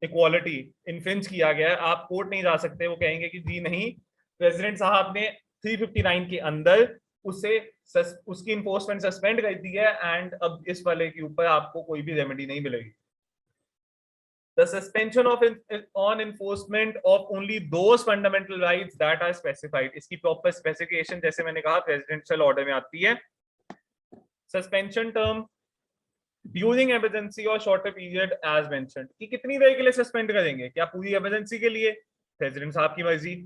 इक्वालिटी इन्फ्रिंज किया गया है, आप कोर्ट नहीं जा सकते. वो कहेंगे कि जी नहीं, प्रेसिडेंट साहब ने 359 के अंदर उसकी इन्फोर्समेंट सस्पेंड कर दी है, एंड अब इस वाले के ऊपर आपको कोई भी रेमेडी नहीं मिलेगी. The suspension on enforcement of only those fundamental rights that are specified. इसकी proper specification जैसे मैंने कहा presidential order में आती है. Suspension term during emergency or shorter period as mentioned, कि कितनी देर के लिए सस्पेंड करेंगे, क्या पूरी इमरजेंसी के लिए, प्रेसिडेंट साहब की मर्जी,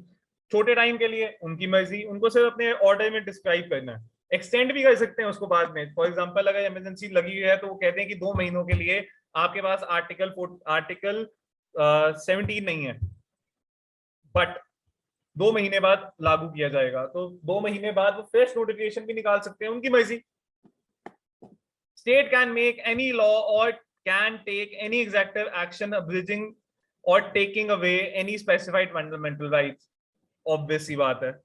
छोटे टाइम के लिए उनकी मर्जी, उनको सिर्फ अपने ऑर्डर में डिस्क्राइब करना है. एक्सटेंड भी कर सकते हैं उसको बाद में. फॉर एग्जांपल अगर इमरजेंसी लगी हुई है तो वो कहते हैं कि 2 महीनों के लिए आपके पास आर्टिकल 17 नहीं है, बट 2 महीने बाद लागू किया जाएगा, तो 2 महीने बाद वो फ्रेश नोटिफिकेशन भी निकाल सकते हैं, उनकी मर्जी. State can make any law और can take any executive action abridging और taking away any specified fundamental rights. Obvious सी बात है.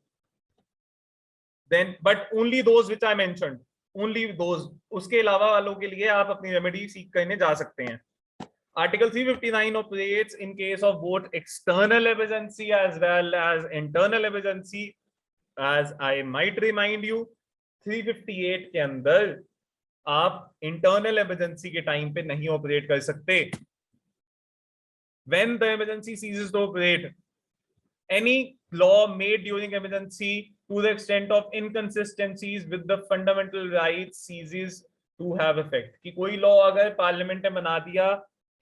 Then, but only those which I mentioned, only those, उसके अलावा वालों के लिए आप अपनी रेमेडी सीख करने जा सकते हैं. Article 359 operates in case of both external emergency as well as internal emergency. As I might remind you, 358 के अंदर आप internal emergency के टाइम पे नहीं ऑपरेट कर सकते. When the emergency ceases to operate, any law made during emergency to the extent of inconsistencies with the fundamental rights ceases to have effect. कि कोई लॉ अगर पार्लियामेंट ने बना दिया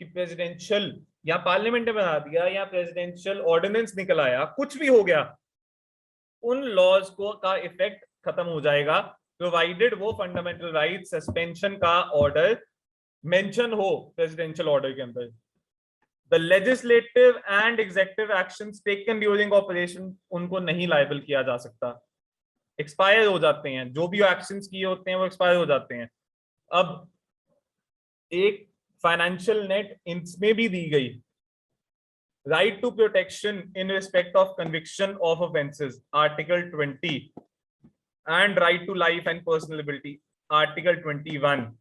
कि प्रेसिडेंशियल, या पार्लियामेंट ने बना दिया या प्रेसिडेंशियल ऑर्डिनेंस निकल आया, कुछ भी हो गया, उन लॉज को का इफेक्ट खत्म हो जाएगा, प्रोवाइडेड वो फंडामेंटल राइट सस्पेंशन का ऑर्डर मेंशन हो प्रेसिडेंशियल ऑर्डर के अंदर. The legislative and executive actions taken during operation, उनको नहीं लायबल किया जा सकता, एक्सपायर हो जाते हैं. जो भी एक्शंस किए होते हैं वो एक्सपायर हो जाते हैं. अब एक फाइनेंशियल नेट इसमें भी दी गई, right to protection in respect of conviction of offences article 20 and right to life and personal liberty article 21,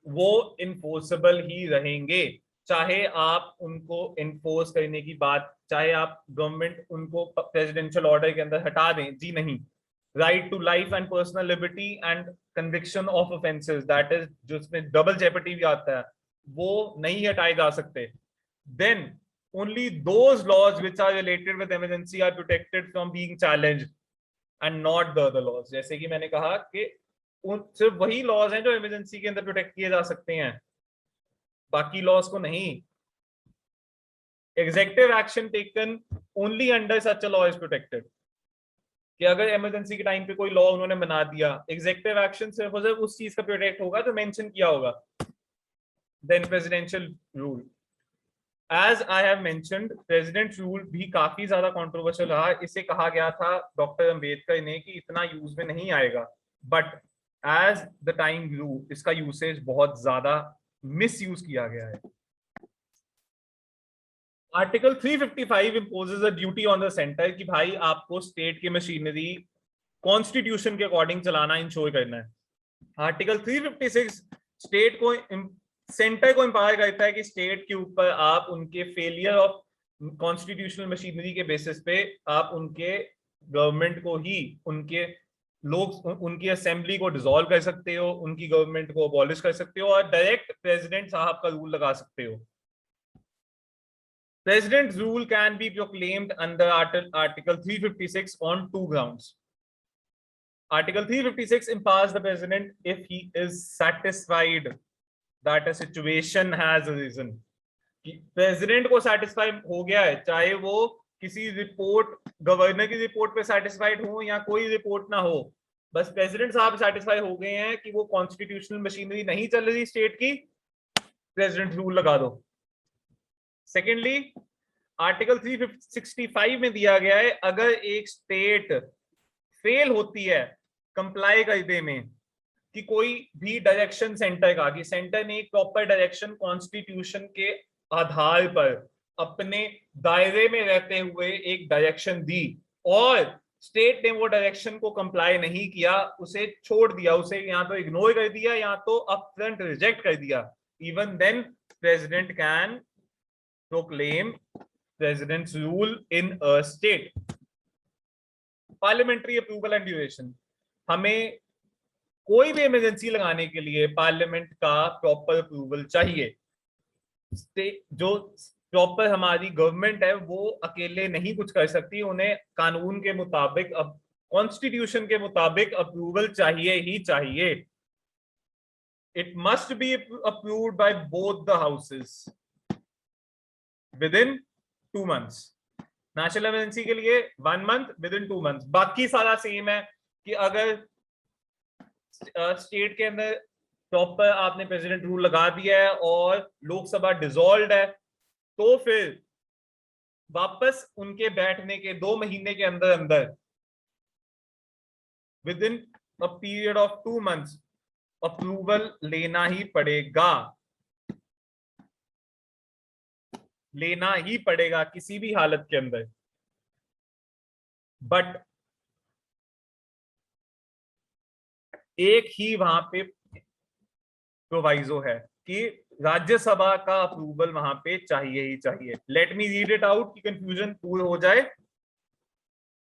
वो इन्फोर्सेबल ही रहेंगे, चाहे आप उनको इन्फोर्स करने की बात, चाहे आप गवर्नमेंट उनको प्रेसिडेंशियल ऑर्डर के अंदर हटा दें. जी नहीं, right to life and personal liberty and conviction of offences, that is जिसमें डबल जेपटी भी आता है, वो नहीं हटाए जा सकते. Then only those laws which are related with emergency are protected from being challenged and not the other laws. जैसे कि मैंने कहा कि सिर्फ वही लॉज हैं जो इमरजेंसी के अंदर प्रोटेक्ट किए जा सकते हैं, बाकी लॉज को नहीं. Executive action taken only under such a law is protected, कि अगर इमरजेंसी के टाइम पे कोई लॉ उन्होंने बना दिया, एग्जेक्टिव एक्शन सिर्फ और सिर्फ उस चीज का प्रोटेक्ट होगा जो मेंशन किया होगा. Then presidential rule, as I have mentioned, president rule भी काफी ज्यादा कंट्रोवर्शियल रहा. इसे कहा गया था डॉक्टर अंबेडकर ने कि इतना यूज में नहीं आएगा, बट एज द टाइम ग्रू इसका यूसेज बहुत ज्यादा मिसयूज किया गया है. Article 355 imposes a duty on the center कि भाई आपको स्टेट की मशीनरी कॉन्स्टिट्यूशन के अकॉर्डिंग चलाना, इंश्योर करना है. आर्टिकल 356 स्टेट को, सेंटर को एम्पावर करता है कि स्टेट के ऊपर आप उनके फेलियर ऑफ कॉन्स्टिट्यूशनल मशीनरी के बेसिस पे आप उनके गवर्नमेंट को ही, उनके लोग, उनकी असेंबली को डिसॉल्व कर सकते हो, उनकी गवर्नमेंट को अबॉलिश कर सकते हो और डायरेक्ट प्रेसिडेंट साहब का रूल लगा सकते हो. President's rule can be proclaimed under Article 356 on two grounds. Article 356 empowers the president if he is satisfied that a situation has arisen. President को सेटिस्फाई हो गया है, चाहे वो किसी रिपोर्ट, गवर्नर की रिपोर्ट पे सेटिस्फाइड हो या कोई रिपोर्ट ना हो, बस प्रेसिडेंट साहब सेटिस्फाई हो गए हैं कि वो कॉन्स्टिट्यूशनल मशीनरी नहीं चल रही स्टेट की, प्रेसिडेंट रूल लगा दो. सेकेंडली, आर्टिकल 365 में दिया गया है, अगर एक स्टेट फेल होती है कंप्लाई करने में कि कोई भी डायरेक्शन सेंटर का, कि सेंटर ने एक प्रॉपर डायरेक्शन कॉन्स्टिट्यूशन के आधार पर अपने दायरे में रहते हुए एक डायरेक्शन दी और स्टेट ने वो डायरेक्शन को कंप्लाई नहीं किया, उसे छोड़ दिया, उसे या तो इग्नोर कर दिया या तो अपफ्रंट रिजेक्ट कर दिया, even then president can proclaim President's rule in a state. Parliamentary approval and duration. हमें कोई भी इमरजेंसी लगाने के लिए पार्लियामेंट का प्रॉपर अप्रूवल चाहिए. जो प्रॉपर हमारी गवर्नमेंट है वो अकेले नहीं कुछ कर सकती, उन्हें कानून के मुताबिक, अब कॉन्स्टिट्यूशन के मुताबिक अप्रूवल चाहिए ही चाहिए. It must be approved by both the houses within 2 months. National emergency के लिए 1 month, विद इन 2 months. बाकी सारा सेम है कि अगर स्टेट के अंदर प्रॉपर आपने प्रेसिडेंट रूल लगा दिया है और लोकसभा डिसॉल्व्ड है, तो फिर वापस उनके बैठने के 2 महीने के अंदर अंदर, with in a period of 2 months, approval लेना ही पड़ेगा, लेना ही पड़ेगा किसी भी हालत के अंदर. बट एक ही वहां पे प्रोवाइजो है कि राज्यसभा का अप्रूवल वहां पे चाहिए ही चाहिए. Let me read it out कि कंफ्यूजन दूर हो जाए.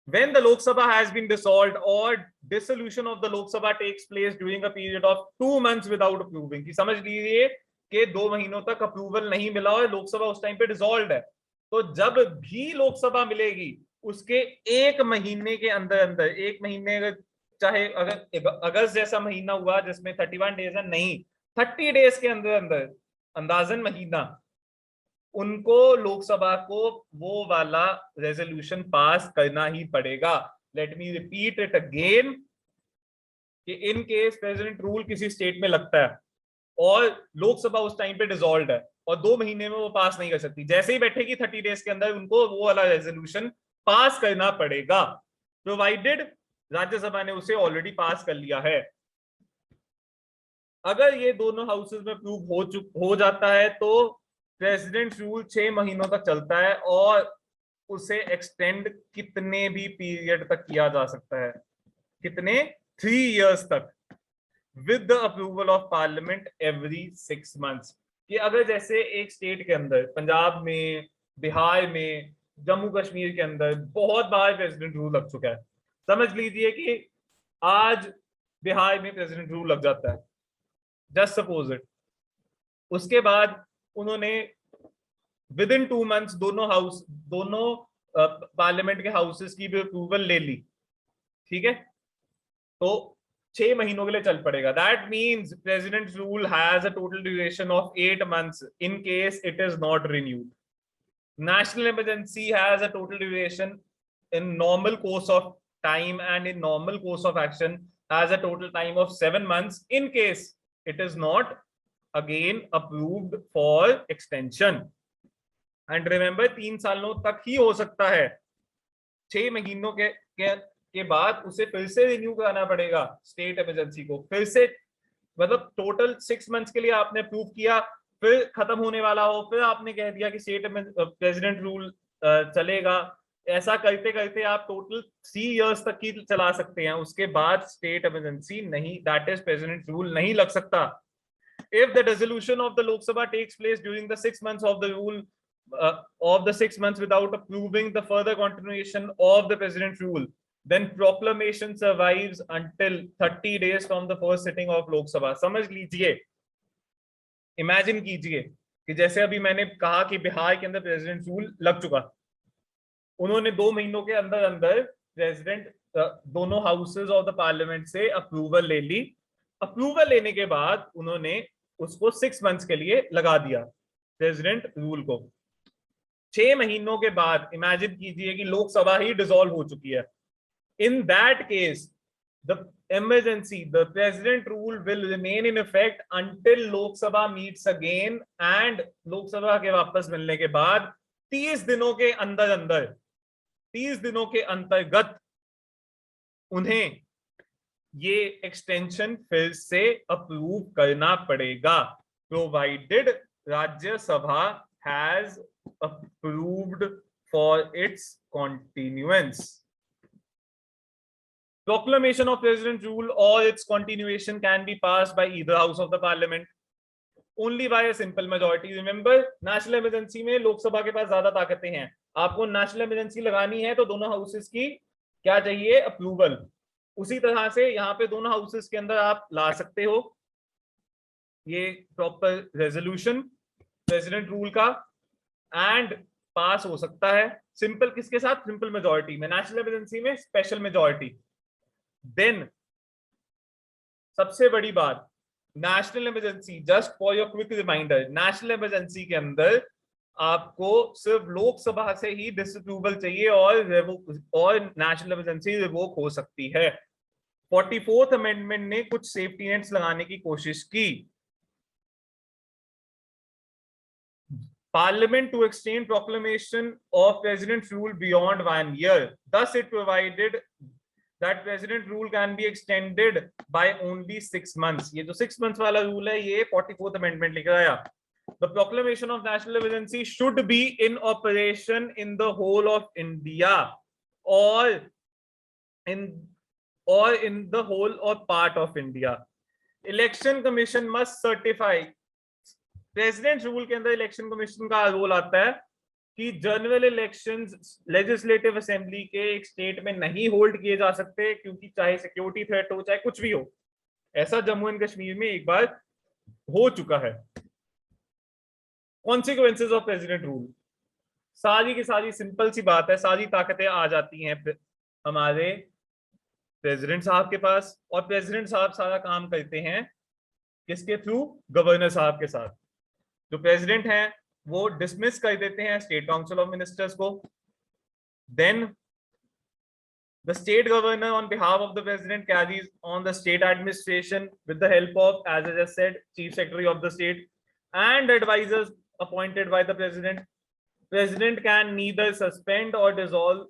When the Lok Sabha has been dissolved or dissolution of the Lok Sabha takes place during a period of 2 months without approving, कि समझ लीजिए कि 2 महीनों तक अप्रूवल नहीं मिला और लोकसभा उस टाइम पे डिसॉल्व है, तो जब भी लोकसभा मिलेगी उसके 1 महीने के अंदर अंदर, 1 महीने, चाहे अगर अगस्त जैसा महीना हुआ जिसमें 31 डेज है, नहीं, 30 डेज के अंदर अंदर, अंदाजन महीना, उनको लोकसभा को वो वाला रेजोल्यूशन पास करना ही पड़ेगा. Let me repeat it again कि इन केस प्रेसिडेंट रूल किसी स्टेट में लगता है और लोकसभा उस टाइम पे डिसॉल्व्ड है और 2 महीने में वो पास नहीं कर सकती, जैसे ही बैठेगी 30 डेज के अंदर उनको वो वाला रेजोल्यूशन पास करना पड़ेगा, प्रोवाइडेड राज्यसभा ने उसे ऑलरेडी पास कर लिया है. अगर ये दोनों हाउसेस में अप्रूव हो जाता है तो प्रेसिडेंट रूल 6 महीनों तक चलता है और उसे एक्सटेंड कितने भी पीरियड तक किया जा सकता है, कितने, 3 years तक, with the approval of parliament every 6 months. कि अगर जैसे एक स्टेट के अंदर, पंजाब में, बिहार में, जम्मू कश्मीर के अंदर बहुत बार प्रेसिडेंट रूल लग चुका है, समझ लीजिए कि आज बिहार में प्रेसिडेंट रूल लग जाता है, जस्ट सपोज इट, उसके बाद उन्होंने विद इन 2 months दोनों पार्लियामेंट के हाउसेस की भी अप्रूवल ले ली, ठीक है, तो 6 महीनों के लिए चल पड़ेगा. That means president rule has a total duration of 8 months in case it is not renewed. National emergency has a total duration in normal course of time and in normal course of action has a total time of 7 months in case it is not again approved for extension. and remember 3 सालों तक ही हो सकता है, 6 महीनों के बाद उसे फिर से रिन्यू कराना पड़ेगा स्टेट इमरजेंसी को, फिर से, मतलब टोटल 6 months के लिए आपने अप्रूव किया, फिर खत्म होने वाला हो, फिर आपने कह दिया कि स्टेट प्रेसिडेंट रूल चलेगा. ऐसा करते करते आप टोटल 3 years तक ही चला सकते हैं, उसके बाद स्टेट इमरजेंसी नहीं, दैट इज प्रेसिडेंट रूल नहीं लग सकता. If the dissolution of the Lok Sabha takes place during the 6 months of the rule, of the 6 months without approving the further continuation of the president's rule, then proclamation survives until 30 days from the first sitting of Lok Sabha. समझ लीजिए, imagine कीजिए कि जैसे अभी मैंने कहा कि बिहार के अंदर प्रेसिडेंट रूल लग चुका, उन्होंने 2 महीनों के अंदर अंदर प्रेसिडेंट दोनों हाउसेज ऑफ द पार्लियामेंट से अप्रूवल ले ली। अप्रूवल लेने के बाद उन्होंने उसको 6 मंथ्स के लिए लगा दिया प्रेसिडेंट रूल को। 6 महीनों के बाद इमेजिन कीजिए कि लोकसभा ही डिसॉल्व हो चुकी है। In that case the emergency, the president rule will remain in effect until Lok Sabha meets again, and Lok Sabha के वापस मिलने के बाद 30 दिनों के अंदर अंदर 30 दिनों के अंतर्गत उन्हें ये एक्सटेंशन फिर से अप्रूव करना पड़ेगा, provided Rajya Sabha has approved for its continuance. Proclamation of president rule or its continuation can be passed by either house of the parliament only by a simple majority. Remember, national emergency में लोकसभा के पास ज्यादा ताकतें हैं। आपको national emergency लगानी है तो दोनों हाउसेस की क्या चाहिए? अप्रूवल। उसी तरह से यहाँ पे दोनों हाउसेस के अंदर आप ला सकते हो ये प्रॉपर रेजोल्यूशन प्रेसिडेंट रूल का, एंड पास हो सकता है सिंपल किसके साथ? सिंपल मेजॉरिटी में। नेशनल इमरजेंसी में स्पेशल मेजॉरिटी। देन सबसे बड़ी बात, national emergency, just for your quick reminder, national emergency के अंदर आपको सिर्फ लोकसभा से ही डिसअप्रूवल चाहिए और नेशनल इमरजेंसी रिवोक हो सकती है। 44th अमेंडमेंट ने कुछ सेफ्टी नेट्स लगाने की कोशिश की। Parliament to extend proclamation of president's rule beyond 1 year. Thus, it provided that president rule can be extended by only 6 months. ये जो 6 months वाला rule है, ये 44th amendment लिखा आया। The proclamation of national emergency should be in operation in the whole of India or in the whole or part of India. Election Commission must certify. President rule के अंदर election commission का role आता है कि general elections legislative assembly के एक state में नहीं होल्ड किए जा सकते, क्योंकि चाहे सिक्योरिटी थ्रेट हो चाहे कुछ भी हो। ऐसा जम्मू एंड कश्मीर में एक बार हो चुका है। कॉन्सिक्वेंसेस ऑफ प्रेसिडेंट रूल, सारी की सारी सिंपल सी बात है, सारी ताकतें आ जाती हैं हमारे प्रेसिडेंट साहब के पास, और प्रेसिडेंट साहब सारा काम करते हैं किसके थ्रू? गवर्नर साहब के साथ। जो प्रेसिडेंट हैं वो डिसमिस कर देते हैं स्टेट काउंसिल ऑफ मिनिस्टर्स को। Then the state governor on behalf of the president carries on the state administration with the help of, as I just said, chief secretary of the state and advisers appointed by the president. President can neither suspend और dissolve,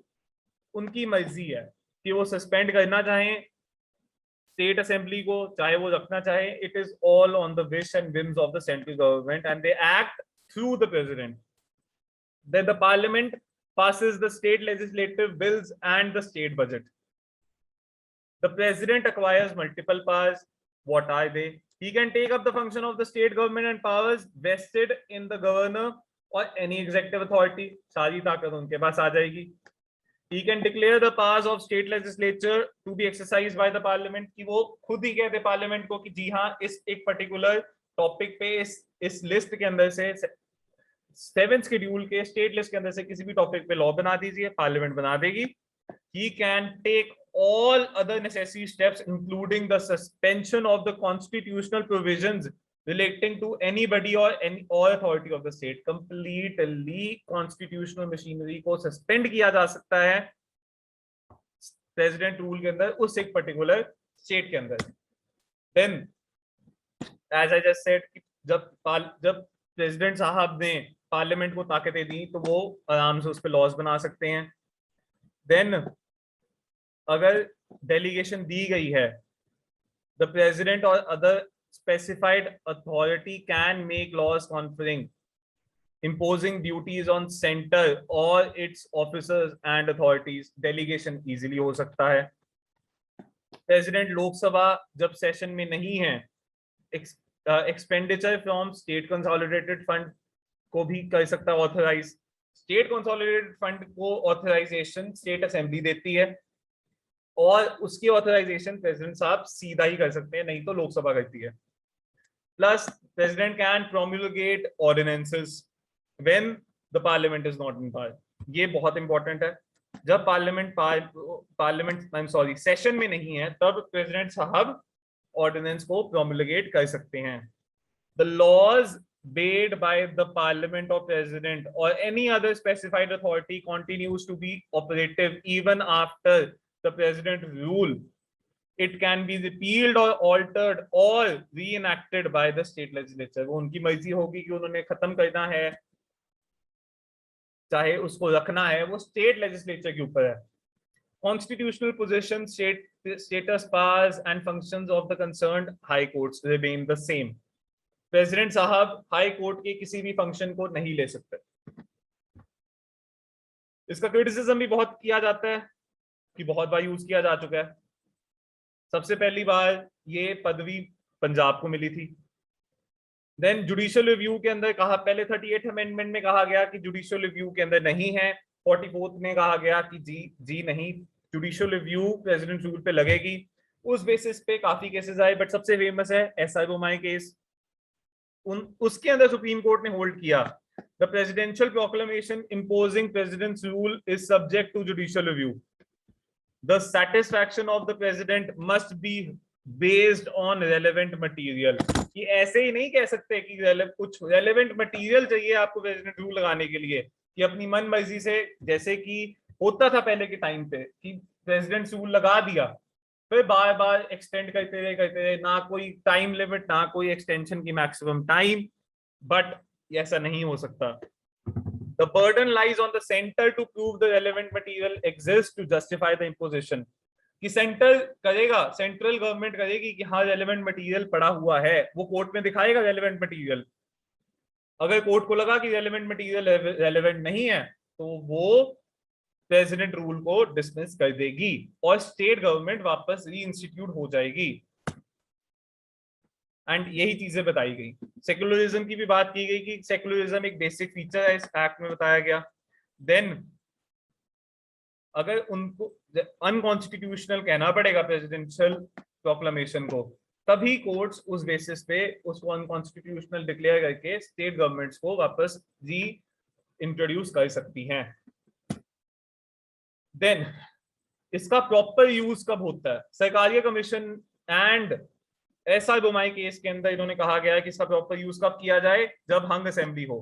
उनकी मर्जी है कि वो suspend करना चाहें state assembly को, चाहे वो रखना चाहे। It is all on the wish and whims of the central government and they act through the president. Then the parliament passes the state legislative bills and the state budget. The president acquires multiple powers. What are they? He can take up the function of the state government and powers vested in the governor or any executive authority. सारी ताकत उनके पास आ जाएगी। He can declare the powers of state legislature to be exercised by the parliament, कि वो खुद ही कहते parliament को कि जी हाँ इस एक पर्टिकुलर टॉपिक पे इस लिस्ट के अंदर से 7th शेड्यूल के स्टेट लिस्ट के अंदर से किसी भी टॉपिक पे लॉ बना दीजिए, पार्लियामेंट बना देगी। He can take all other necessary steps including the suspension of the constitutional provisions relating to anybody or any authority of the state. Completely constitutional machinery को सस्पेंड किया जा सकता है प्रेसिडेंट रूल के अंदर उस एक पर्टिकुलर स्टेट के अंदर। Then as I just said, जब प्रेसिडेंट साहब ने पार्लियामेंट को ताकतें दी तो वो आराम से उस पर लॉज बना सकते हैं। देन अगर डेलीगेशन दी गई है, द प्रेसिडेंट और other specified authority can make laws conferring, imposing duties on center or its officers and authorities. Delegation easily हो सकता है। प्रेसिडेंट लोकसभा जब सेशन में नहीं है, expenditure from state consolidated fund को भी कर सकता है ऑथराइज। स्टेट कंसोलिडेटेड फंड को ऑथराइजेशन स्टेट असेंबली देती है और उसकी ऑथराइजेशन प्रेसिडेंट साहब सीधा ही कर सकते हैं, नहीं तो लोकसभा करती है। Plus president can promulgate ordinances when the parliament is not in power. ये बहुत इंपॉर्टेंट है, जब पार्लियामेंट सेशन में नहीं है तब प्रेसिडेंट साहब ऑर्डिनेंस को प्रोम्युलगेट कर सकते हैं। The laws made by the parliament or president or any other specified authority continues to be operative even after the president's rule. It can be repealed or altered or reenacted by the state legislature. वो उनकी मर्जी होगी कि उन्होंने खत्म करना है चाहे उसको रखना है, वो स्टेट लेजिस्लेचर के ऊपर है। Constitutional position, status, powers and functions of the concerned high courts remain the same. President साहब हाई कोर्ट के किसी भी फंक्शन को नहीं ले सकते। इसका क्रिटिसिज्म भी बहुत किया जाता है कि बहुत बार यूज किया जा चुका है। सबसे पहली बार ये पदवी पंजाब को मिली थी। देन जुडिशियल रिव्यू के अंदर कहा, पहले 38 अमेंडमेंट में कहा गया कि जुडिशियल रिव्यू के अंदर नहीं है, 44 में कहा गया कि जी नहीं, जुडिशियल रिव्यू प्रेसिडेंट रूल पे लगेगी। उस बेसिस पे काफी केसेस आए, बट सबसे फेमस है एसआई बोमाई केस। उसके अंदर सुप्रीम कोर्ट ने होल्ड किया the presidential proclamation imposing president's rule is subject to judicial review. The satisfaction of the president must be based on relevant material. ये ऐसे ही नहीं कह सकते कि कुछ रेलेवेंट मटेरियल चाहिए आपको प्रेसिडेंट रूल लगाने के लिए कि अपनी मन मर्जी से, जैसे कि होता था पहले के टाइम पे कि प्रेसिडेंट रूल लगा दिया फिर बार बार एक्सटेंड करते रहे, ना कोई टाइम लिमिट ना कोई एक्सटेंशन की मैक्सिमम टाइम, बट ऐसा नहीं हो सकता। The burden lies on the center to prove the relevant material exists to justify the imposition। कि सेंटर करेगा, सेंट्रल गवर्नमेंट करेगी कि हाँ रेलेवेंट मटेरियल पड़ा हुआ है, वो कोर्ट में दिखाएगा रेलेवेंट मटेरियल। अगर कोर्ट को लगा कि रेलेवेंट मटेरियल रेलेवेंट नहीं है तो वो प्रेसिडेंट रूल को डिसमिस कर देगी और स्टेट गवर्नमेंट वापस रीइंस्टीट्यूट हो जाएगी। एंड यही चीजें बताई गई। सेक्युलरिज्म की भी बात की गई कि सेक्युलरिज्म एक बेसिक फीचर है, इस एक्ट में बताया गया। देन अगर उनको अनकॉन्स्टिट्यूशनल कहना पड़ेगा प्रेसिडेंशियल प्रोक्लेमेशन को, तभी कोर्ट्स उस बेसिस पे उसको अनकॉन्स्टिट्यूशनल डिक्लेयर करके स्टेट गवर्नमेंट्स को वापस री इंट्रोड्यूस कर सकती हैं। देन इसका प्रॉपर यूज कब होता है? Sarkaria commission and SI Bommai case के अंदर इन्होंने कहा गया है कि इसका प्रॉपर यूज कब किया जाए, जब हंग असेंबली हो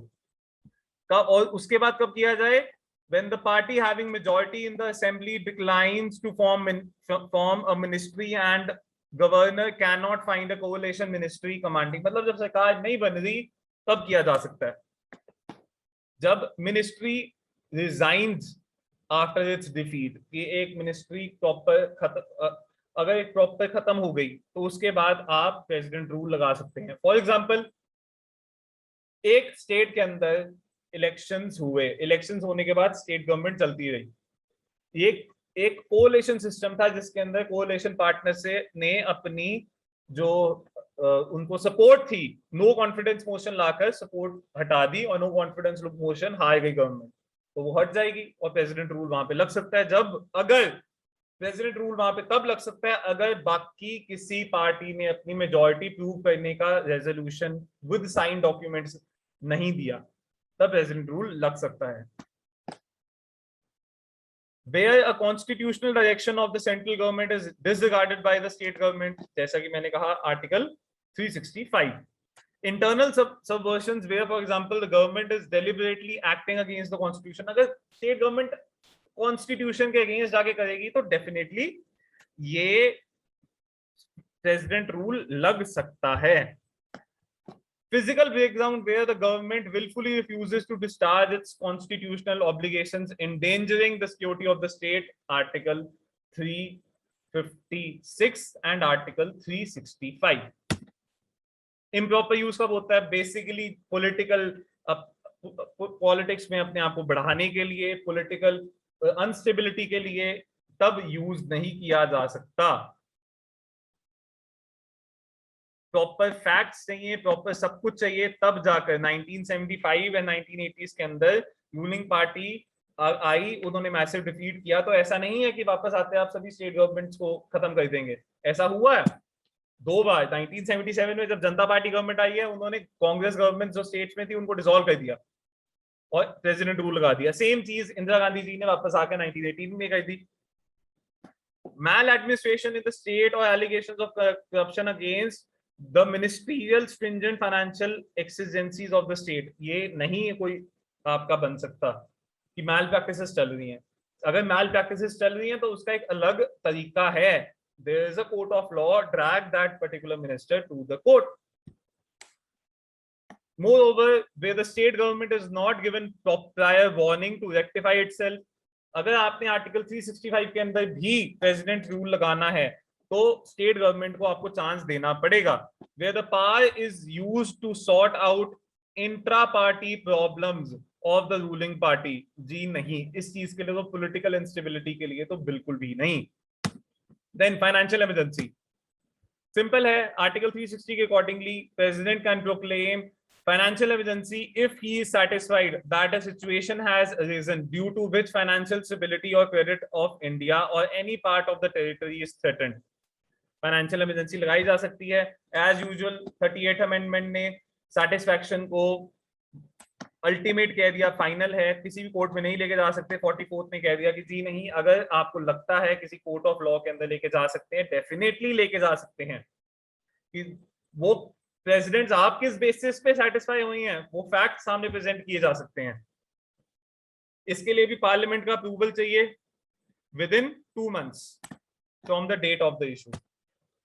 कब, और उसके बाद कब किया जाए, when the party having majority in the assembly declines to form a ministry and governor cannot find a coalition ministry commanding। मतलब जब सरकार नहीं बन रही तब किया जा सकता है, जब ministry resigns after it's defeat. कि एक मिनिस्ट्री प्रॉपर खत्म, अगर एक प्रॉपर खत्म हो गई तो उसके बाद आप प्रेसिडेंट रूल लगा सकते हैं। फॉर एग्जांपल एक स्टेट के अंदर इलेक्शंस हुए, इलेक्शंस होने के बाद स्टेट गवर्नमेंट चलती रही। एक कोलिशन सिस्टम था जिसके अंदर कोलिशन पार्टनर से ने अपनी जो उनको सपोर्ट थी, नो कॉन्फिडेंस मोशन लाकर सपोर्ट हटा दी और नो कॉन्फिडेंस मोशन हार गई गवर्नमेंट, तो वो हट जाएगी और प्रेसिडेंट रूल वहां पे लग सकता है। जब अगर प्रेसिडेंट रूल वहां पे तब लग सकता है अगर बाकी किसी पार्टी ने अपनी मेजॉरिटी प्रूव करने का रेजोल्यूशन विद साइन डॉक्यूमेंट्स नहीं दिया, तब प्रेसिडेंट रूल लग सकता है। Where a constitutional direction of the central government is disregarded by the state government, जैसा कि मैंने कहा article 365। Internal subversions where for example the government is deliberately acting against the constitution। अगर state government constitution के against जाके करेगी तो definitely ये president rule लग सकता है। Physical breakdown where the government willfully refuses to discharge its constitutional obligations, endangering the security of the state, Article 356 and Article 365। Improper use कब होता है? Basically पॉलिटिक्स में अपने आप को बढ़ाने के लिए, पॉलिटिकल अनस्टेबिलिटी के लिए, तब यूज नहीं किया जा सकता। प्रॉपर फैक्ट्स चाहिए, प्रॉपर सब कुछ चाहिए, तब जाकर 1975 एंड 1980s के अंदर रूलिंग पार्टी आई, उन्होंने मैसिव डिफीट किया। तो ऐसा नहीं है कि वापस आते आप सभी स्टेट गवर्नमेंट्स को खत्म कर देंगे, ऐसा हुआ है 2 बार। 1977 में जब जनता पार्टी गवर्नमेंट आई है, उन्होंने कांग्रेस गवर्नमेंट जो स्टेट्स में थी उनको डिसॉल्व कर दिया और प्रेसिडेंट रूल लगा दिया। सेम चीज इंदिरा गांधी जी ने वापस आकर 1918 में कर दी। maladministration in the state or allegations of corruption against the ministerial stringent financial exigencies of the state, ये नहीं है कोई आपका बन सकता कि मैल प्रैक्टिसेस चल रही हैं। अगर मैल प्रैक्टिसेस चल रही हैं तो उसका एक अलग तरीका है, there is a court of law, drag that particular minister to the court. Moreover, where the state government is not given prior warning to rectify itself, अगर आपने आर्टिकल 365 के अंदर भी प्रेसिडेंट रूल लगाना है तो स्टेट गवर्नमेंट को आपको चांस देना पड़ेगा। Where the power is used to sort out intra party problems of the ruling party, जी नहीं, इस चीज के लिए तो पॉलिटिकल इंस्टेबिलिटी के लिए तो बिल्कुल भी नहीं। देन फाइनेंशियल इमरजेंसी सिंपल है, आर्टिकल 360 के accordingly president can proclaim financial emergency if he is satisfied that a situation has arisen due to which financial stability or credit of India or any part of the territory is threatened. Financial emergency लगाई जा सकती है। As usual 38 amendment ने satisfaction को ultimate कह दिया, final है, किसी भी कोर्ट में नहीं लेके जा सकते। 44th ने कह दिया कि जी नहीं, अगर आपको लगता है किसी कोर्ट ऑफ लॉ के अंदर लेके जा सकते हैं, डेफिनेटली लेके जा सकते हैं। कि वो प्रेसिडेंट्स आप किस बेसिस पे सेटिस्फाई हुई हैं, वो फैक्ट सामने प्रेजेंट किए जा सकते हैं। इसके लिए भी पार्लियामेंट का अप्रूवल चाहिए within 2 months from the date of the issue.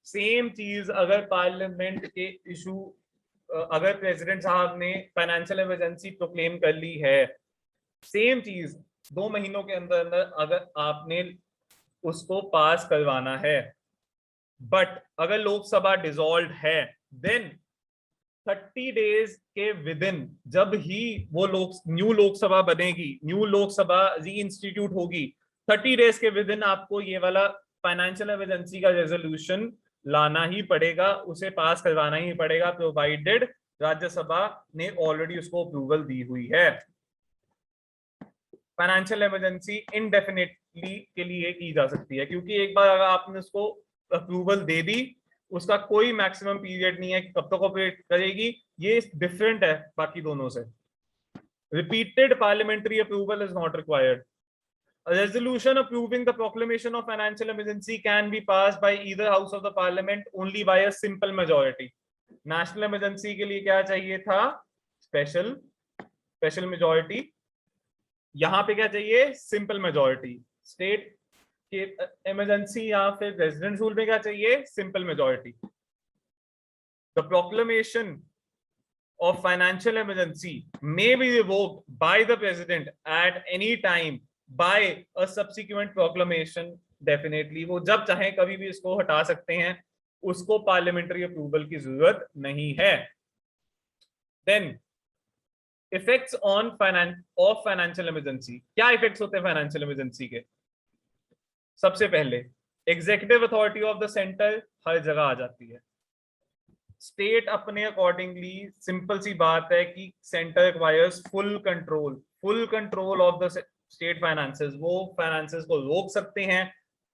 Same चीज अगर पार्लियामेंट के इशू, अगर प्रेसिडेंट साहब ने फाइनेंशियल इमरजेंसी प्रोक्लेम कर ली है, सेम चीज 2 महीनों के अंदर अंदर अगर आपने उसको पास करवाना है, बट अगर लोकसभा डिसॉल्व है देन 30 days के विद इन, जब ही वो न्यू लोकसभा बनेगी, न्यू लोकसभा री इंस्टीट्यूट होगी, 30 days के विद इन आपको ये वाला फाइनेंशियल इमरजेंसी का रेजोल्यूशन लाना ही पड़ेगा, उसे पास करवाना ही पड़ेगा, प्रोवाइडेड राज्यसभा ने ऑलरेडी उसको अप्रूवल दी हुई है। फाइनेंशियल इमरजेंसी इनडेफिनेटली के लिए की जा सकती है, क्योंकि एक बार अगर आपने उसको अप्रूवल दे दी, उसका कोई मैक्सिमम पीरियड नहीं है कि कब तक ऑपरेट करेगी। ये डिफरेंट है बाकी दोनों से। Repeated parliamentary approval is not required. A resolution approving the proclamation of financial emergency can be passed by either house of the parliament only by a simple majority. National emergency के लिए क्या चाहिए था? Special majority. यहां पे क्या चाहिए? Simple majority. State के इमरजेंसी या फिर प्रेसिडेंट रूल में क्या चाहिए? Simple majority. The proclamation of financial emergency may be revoked by the president at any time by a subsequent proclamation. Definitely वो जब चाहे कभी भी इसको हटा सकते हैं, उसको पार्लियामेंट्री अप्रूवल की जरूरत नहीं है। Then effects on financial emergency. क्या इफेक्ट्स होते हैं फाइनेंशियल इमरजेंसी के? सबसे पहले executive authority of the centre हर जगह आ जाती है। स्टेट अपने अकॉर्डिंगली, सिंपल सी बात है कि centre requires full control of the state finances. वो फाइनेंसेस को रोक सकते हैं,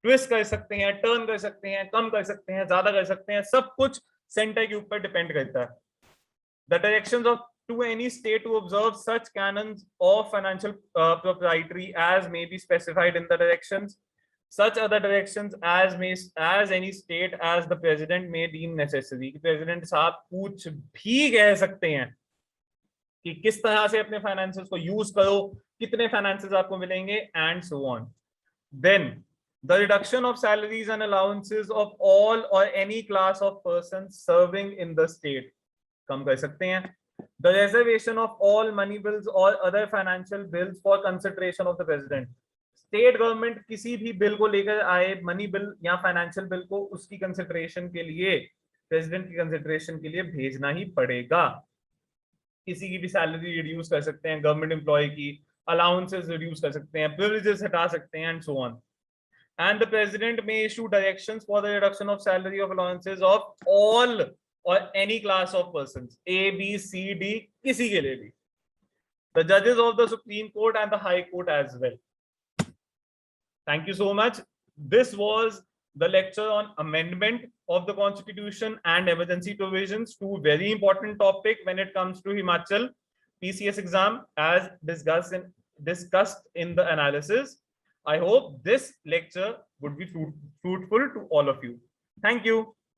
ट्विस्ट कर सकते हैं, टर्न कर सकते हैं, कम कर सकते हैं, ज्यादा कर सकते हैं, सब कुछ सेंटर के ऊपर डिपेंड करता है। The directions of to any state to observe such canons of financial proprietary as may be specified in the directions, such other directions as any state as the president may deem necessary। President साहब कुछ भी कह सकते हैं कि किस तरह से अपने फाइनेंसेस को यूज करो, कितने फाइनेंसेस आपको मिलेंगे, and so on. Then the reduction of salaries and allowances of all और any class of person serving in the state, कम कर सकते हैं। The reservation of all money bills और other financial bills for consideration of the president. State government किसी भी bill को लेकर आए, मनी बिल या फाइनेंशियल बिल को, उसकी कंसिडरेशन के लिए, प्रेसिडेंट की कंसिडरेशन के लिए भेजना ही पड़ेगा। किसी की भी सैलरी रिड्यूस कर सकते हैं, गवर्नमेंट एम्प्लॉय की अलाउंसेस रिड्यूस कर सकते हैं, प्रिविलेजेस हटा सकते हैं, and so on. And the president may issue directions for the reduction of salary of allowances of all or any class of persons, A, B, C, D, किसी के लिए भी. The judges of the Supreme Court and the High Court as well. Thank you so much. This was the lecture on amendment of the Constitution and emergency provisions, two very important topic when it comes to Himachal PCS exam, as discussed in the analysis. I hope this lecture would be fruitful to all of you. Thank you.